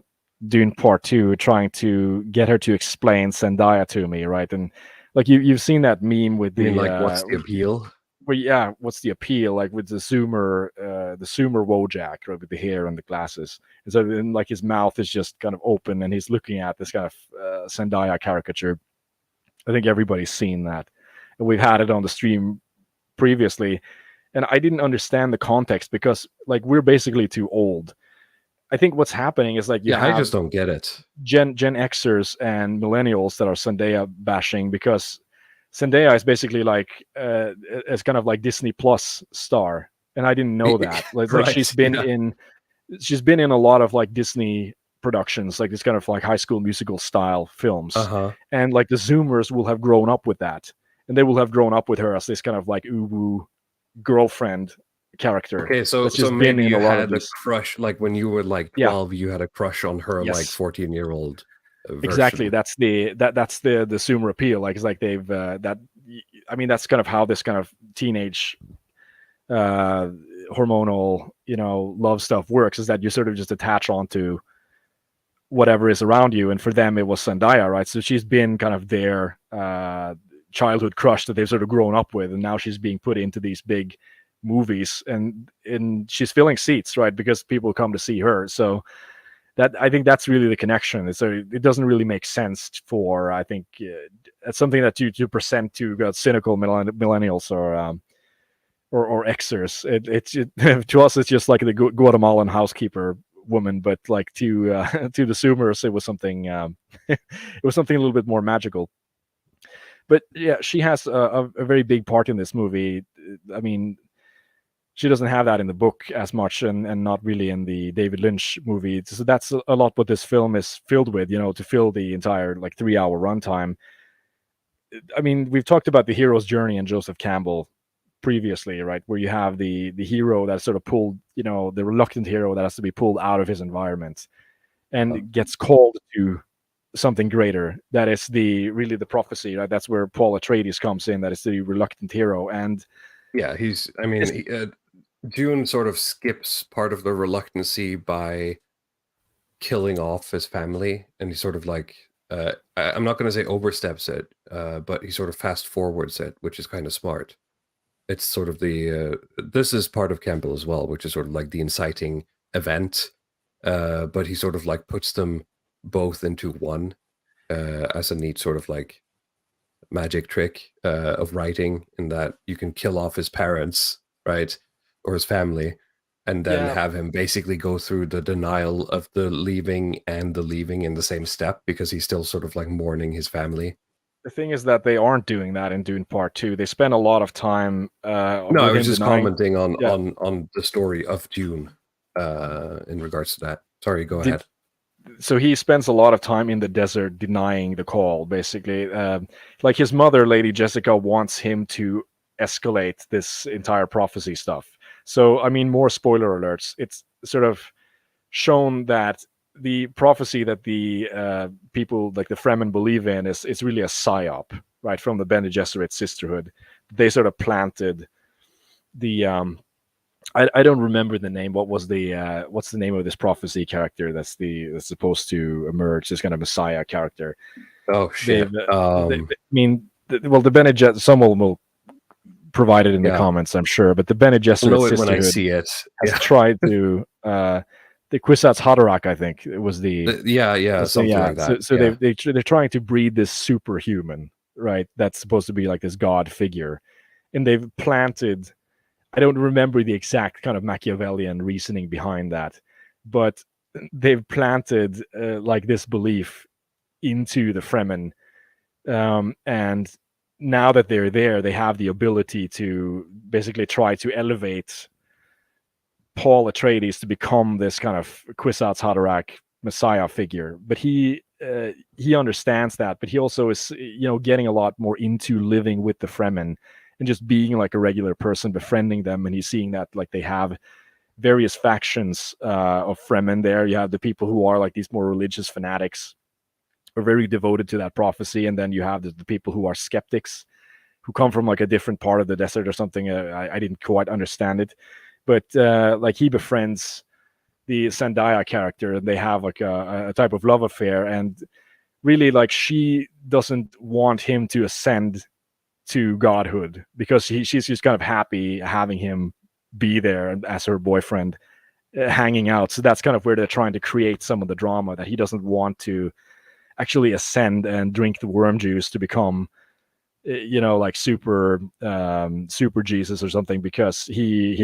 G: Dune Part 2, trying to get her to explain Zendaya to me, right? And like you've seen that meme with the
F: what's the appeal?
G: Well, yeah, what's the appeal? Like with the Zoomer Wojak, right, with the hair and the glasses. And so then, like, his mouth is just kind of open, and he's looking at this kind of Zendaya caricature. I think everybody's seen that, and we've had it on the stream previously. And I didn't understand the context, because like we're basically too old. I think what's happening is like
F: I just don't get it.
G: Gen Xers and millennials that are Zendaya bashing, because Zendaya is basically like as kind of like Disney Plus star, and I didn't know that. Like she's been in a lot of like Disney productions, like this kind of like High School Musical style films, and like the Zoomers will have grown up with that, and they will have grown up with her as this kind of like uwu girlfriend character.
F: Okay, so maybe you had a crush, like when you were like 12, you had a crush on her, like 14-year-old version.
G: Exactly. That's the Zoomer appeal. Like it's like they've I mean, that's kind of how this kind of teenage hormonal, love stuff works, is that you sort of just attach onto whatever is around you. And for them, it was Zendaya, right? So she's been kind of their childhood crush that they've sort of grown up with, and now she's being put into these big movies, and she's filling seats, right? Because people come to see her. So that, I think that's really the connection. So it doesn't really make sense for, I think, it's something that you present to cynical millennials or Xers. To us, it's just like the Guatemalan housekeeper woman, but like to the Zoomers, it was something it was something a little bit more magical. But yeah, she has a very big part in this movie. I mean, she doesn't have that in the book as much, and not really in the David Lynch movie. So that's a lot what this film is filled with, to fill the entire 3-hour runtime. I mean, we've talked about the hero's journey in Joseph Campbell previously, right? Where you have the hero that's sort of pulled, the reluctant hero that has to be pulled out of his environment and gets called to something greater. That is really the prophecy, right? That's where Paul Atreides comes in. That is the reluctant hero. And
F: yeah, Dune sort of skips part of the reluctancy by killing off his family, and he sort of I'm not going to say oversteps it, but he sort of fast forwards it, which is kind of smart. It's sort of this is part of Campbell as well, which is sort of like the inciting event, but he sort of puts them both into one as a neat sort of magic trick of writing, in that you can kill off his parents, right, or his family, and then have him basically go through the denial of the leaving and the leaving in the same step, because he's still sort of mourning his family.
G: The thing is that they aren't doing that in Dune Part 2. They spend a lot of time.
F: No, I was just commenting on the story of Dune in regards to that. Sorry, go ahead.
G: So he spends a lot of time in the desert denying the call, basically. His mother, Lady Jessica, wants him to escalate this entire prophecy stuff. So, I mean, more spoiler alerts. It's sort of shown that the prophecy that the people the Fremen believe in is really a psyop, right, from the Bene Gesserit sisterhood. They sort of planted the I don't remember the name. What's the name of this prophecy character that's supposed to emerge, this kind of messiah character?
F: Oh shit!
G: The Bene Gesserit, someone will provide it in the comments, I'm sure. But the Bene Gesserit sisterhood, when I see it, has tried to the Kwisatz Haderach, I think it was something like that. So they're trying to breed this superhuman, right? That's supposed to be this god figure, and they've planted. I don't remember the exact kind of Machiavellian reasoning behind that, but they've planted this belief into the Fremen, and now that they're there, they have the ability to basically try to elevate Paul Atreides to become this kind of Kwisatz Haderach messiah figure. But he understands that, but he also is getting a lot more into living with the Fremen and just being a regular person, befriending them. And he's seeing that they have various factions of Fremen there. You have the people who are these more religious fanatics, are very devoted to that prophecy, and then you have the people who are skeptics, who come from a different part of the desert or something. I didn't quite understand it, but he befriends the Zendaya character, and they have a type of love affair, and really she doesn't want him to ascend to godhood, because she's just kind of happy having him be there as her boyfriend, hanging out. So that's kind of where they're trying to create some of the drama, that he doesn't want to actually ascend and drink the worm juice to become super Jesus or something, because he's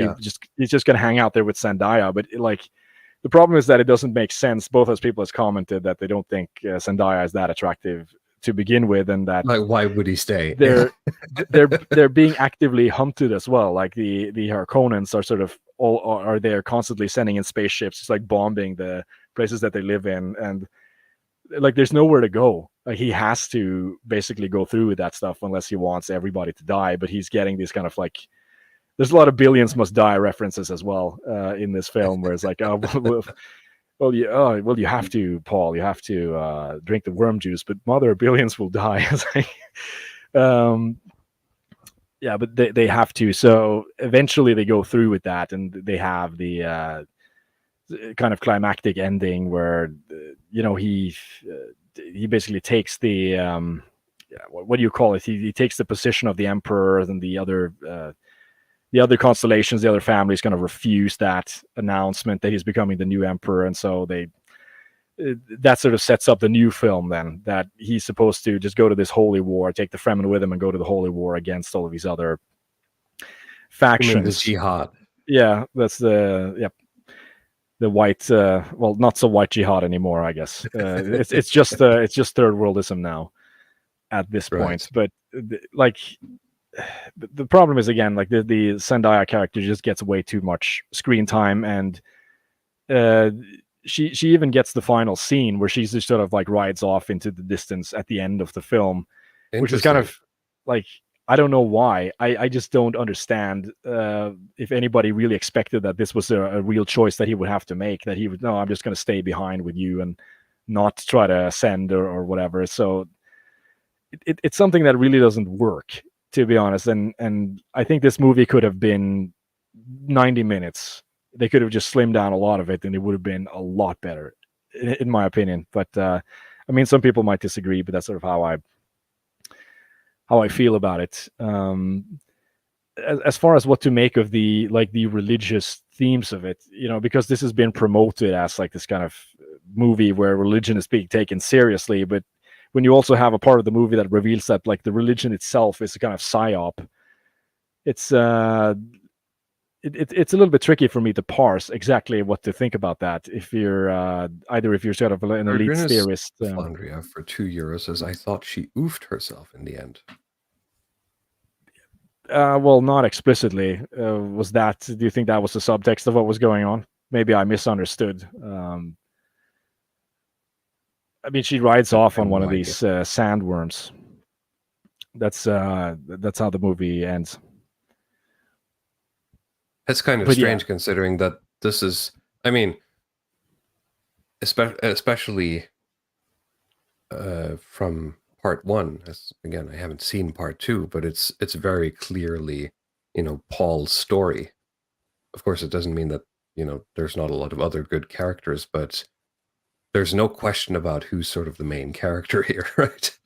G: just gonna hang out there with Zendaya. But the problem is that it doesn't make sense. Both as people has commented that they don't think Zendaya is that attractive to begin with, and that
F: why would he stay?
G: They're being actively hunted as well. The Harkonnens are sort of are there constantly sending in spaceships, just bombing the places that they live in, and there's nowhere to go. He has to basically go through with that stuff unless he wants everybody to die. But he's getting these kind of there's a lot of Billions Must Die references as well in this film, where it's you have to, Paul, you have to drink the worm juice, but mother, billions will die. Yeah, but they have to. So eventually they go through with that, and they have the kind of climactic ending where he basically takes the what do you call it? He takes the position of the emperor, and the other constellations, the other families, kind of refuse that announcement that he's becoming the new emperor, and so that sort of sets up the new film then, that he's supposed to just go to this holy war, take the Fremen with him, and go to the holy war against all of these other factions.
F: The jihad.
G: Yeah, that's the white, well, not so white jihad anymore, I guess. It's just third worldism now at this point. Right. But the problem is, again, like the Zendaya character just gets way too much screen time, and she even gets the final scene where she's just sort of like rides off into the distance at the end of the film, which is kind of like, I don't know why. I just don't understand if anybody really expected that this was a real choice that he would have to make, that he would, no, I'm just going to stay behind with you and not try to ascend or whatever. So it's something that really doesn't work, to be honest. And I think this movie could have been 90 minutes. They could have just slimmed down a lot of it, and it would have been a lot better, in my opinion. But I mean, some people might disagree, but that's sort of how I feel about it. As far as what to make of the religious themes of it, because this has been promoted as like this kind of movie where religion is being taken seriously, but when you also have a part of the movie that reveals that like the religion itself is a kind of psyop, it's it's a little bit tricky for me to parse exactly what to think about that. If you're either if you're sort of an elite theorist.
F: Flandria for €2 says, I thought she oofed herself in the end.
G: Well, not explicitly. Was that? Do you think that was the subtext of what was going on? Maybe I misunderstood. I mean, she rides off on one of these sandworms. That's how the movie ends.
F: It's kind of strange, considering that this is, I mean, especially from part one. Again, I haven't seen part two, but it's very clearly, Paul's story. Of course, it doesn't mean that, there's not a lot of other good characters, but there's no question about who's sort of the main character here, right?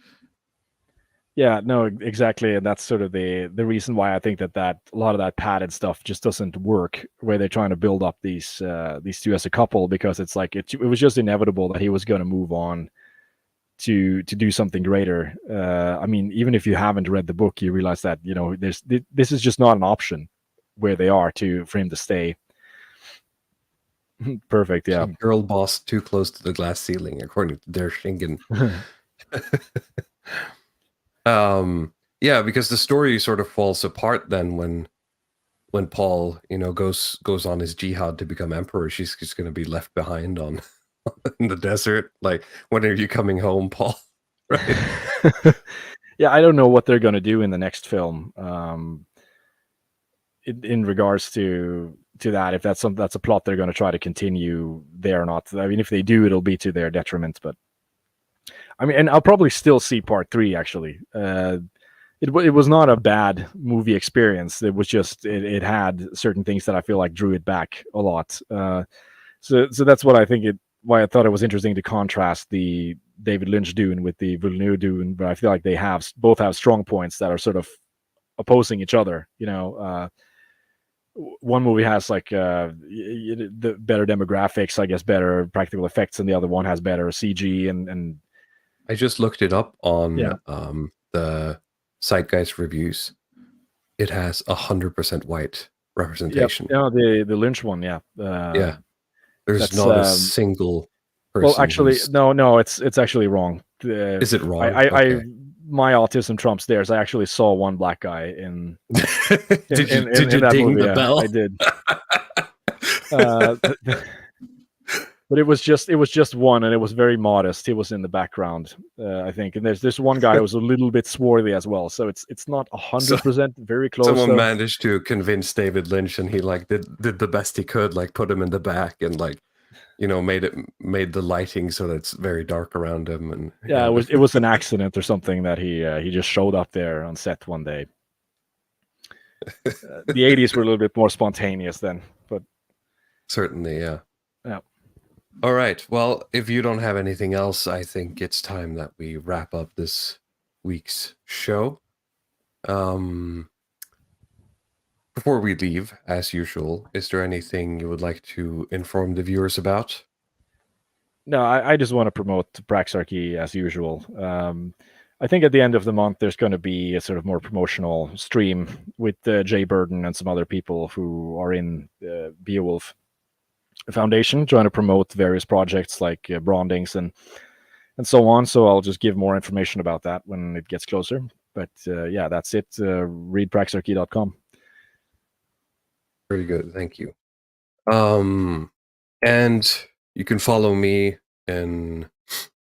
G: Yeah, no, exactly, and that's sort of the reason why I think that a lot of that padded stuff just doesn't work, where they're trying to build up these two as a couple, because it's like it was just inevitable that he was going to move on to do something greater. I mean, even if you haven't read the book, you realize that this is just not an option where they are for him to stay. Perfect, yeah.
F: Girl boss too close to the glass ceiling, according to Der Shingen. Yeah, because the story sort of falls apart then when Paul, goes on his jihad to become emperor. She's just going to be left behind in the desert. Like, when are you coming home, Paul? Right?
G: Yeah, I don't know what they're going to do in the next film. In regards to that, if that's a plot they're going to try to continue there or not. I mean, if they do, it'll be to their detriment. But I mean, and I'll probably still see part 3. Actually, it was not a bad movie experience. It was just it had certain things that I feel like drew it back a lot. So that's what I think why I thought it was interesting to contrast the David Lynch Dune with the Villeneuve Dune. But I feel like they both have strong points that are sort of opposing each other. One movie has like the better demographics, I guess, better practical effects, and the other one has better CG and
F: I just looked it up on the Zeitgeist reviews. It has 100% white representation.
G: Yeah, the Lynch one, yeah.
F: Yeah, there's not a single person.
G: Well, actually, no, it's actually wrong.
F: Is it wrong?
G: I my autism trumps theirs. I actually saw one black guy in.
F: Did you ding the bell?
G: I did. But it was just one, and it was very modest. He was in the background, I think. And there's this one guy who was a little bit swarthy as well. So it's not 100% very close.
F: Someone managed to convince David Lynch, and he did the best he could, put him in the back and made the lighting so that it's very dark around him. And
G: it was an accident or something that he just showed up there on set one day. The 80s were a little bit more spontaneous then, but
F: Certainly, yeah.
G: yeah.
F: All right. Well, if you don't have anything else, I think it's time that we wrap up this week's show. Before we leave, as usual, is there anything you would like to inform the viewers about?
G: No, I just want to promote Praxarchy as usual. I think at the end of the month, there's going to be a sort of more promotional stream with Jay Burden and some other people who are in Beowulf Foundation, trying to promote various projects like Brandings and so on. So I'll just give more information about that when it gets closer. But yeah, that's it. Read praxarchy.com.
F: Very good. Thank you. And you can follow me in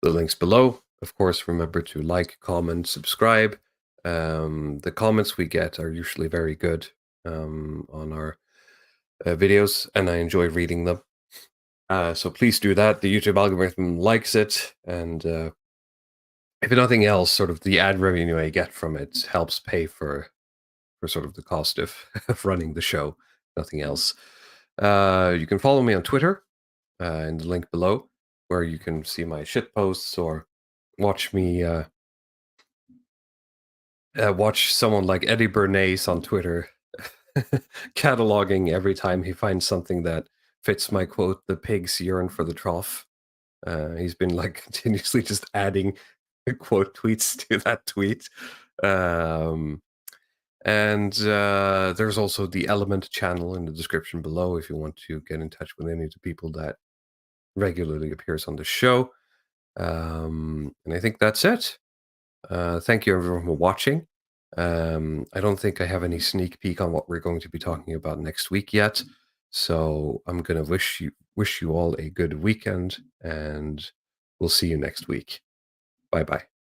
F: the links below. Of course, remember to like, comment, subscribe. The comments we get are usually very good on our videos, and I enjoy reading them. So please do that. The YouTube algorithm likes it, and if nothing else, sort of the ad revenue I get from it helps pay for sort of the cost of running the show. Nothing else. You can follow me on Twitter in the link below, where you can see my shit posts or watch me watch someone like Eddie Bernays on Twitter cataloging every time he finds something that fits my quote, "The pigs yearn for the trough." He's been like continuously just adding quote tweets to that tweet. And there's also the Element channel in the description below if you want to get in touch with any of the people that regularly appears on the show. And I think that's it. Thank you everyone for watching. I don't think I have any sneak peek on what we're going to be talking about next week yet. So I'm going to wish you all a good weekend, and we'll see you next week. Bye-bye.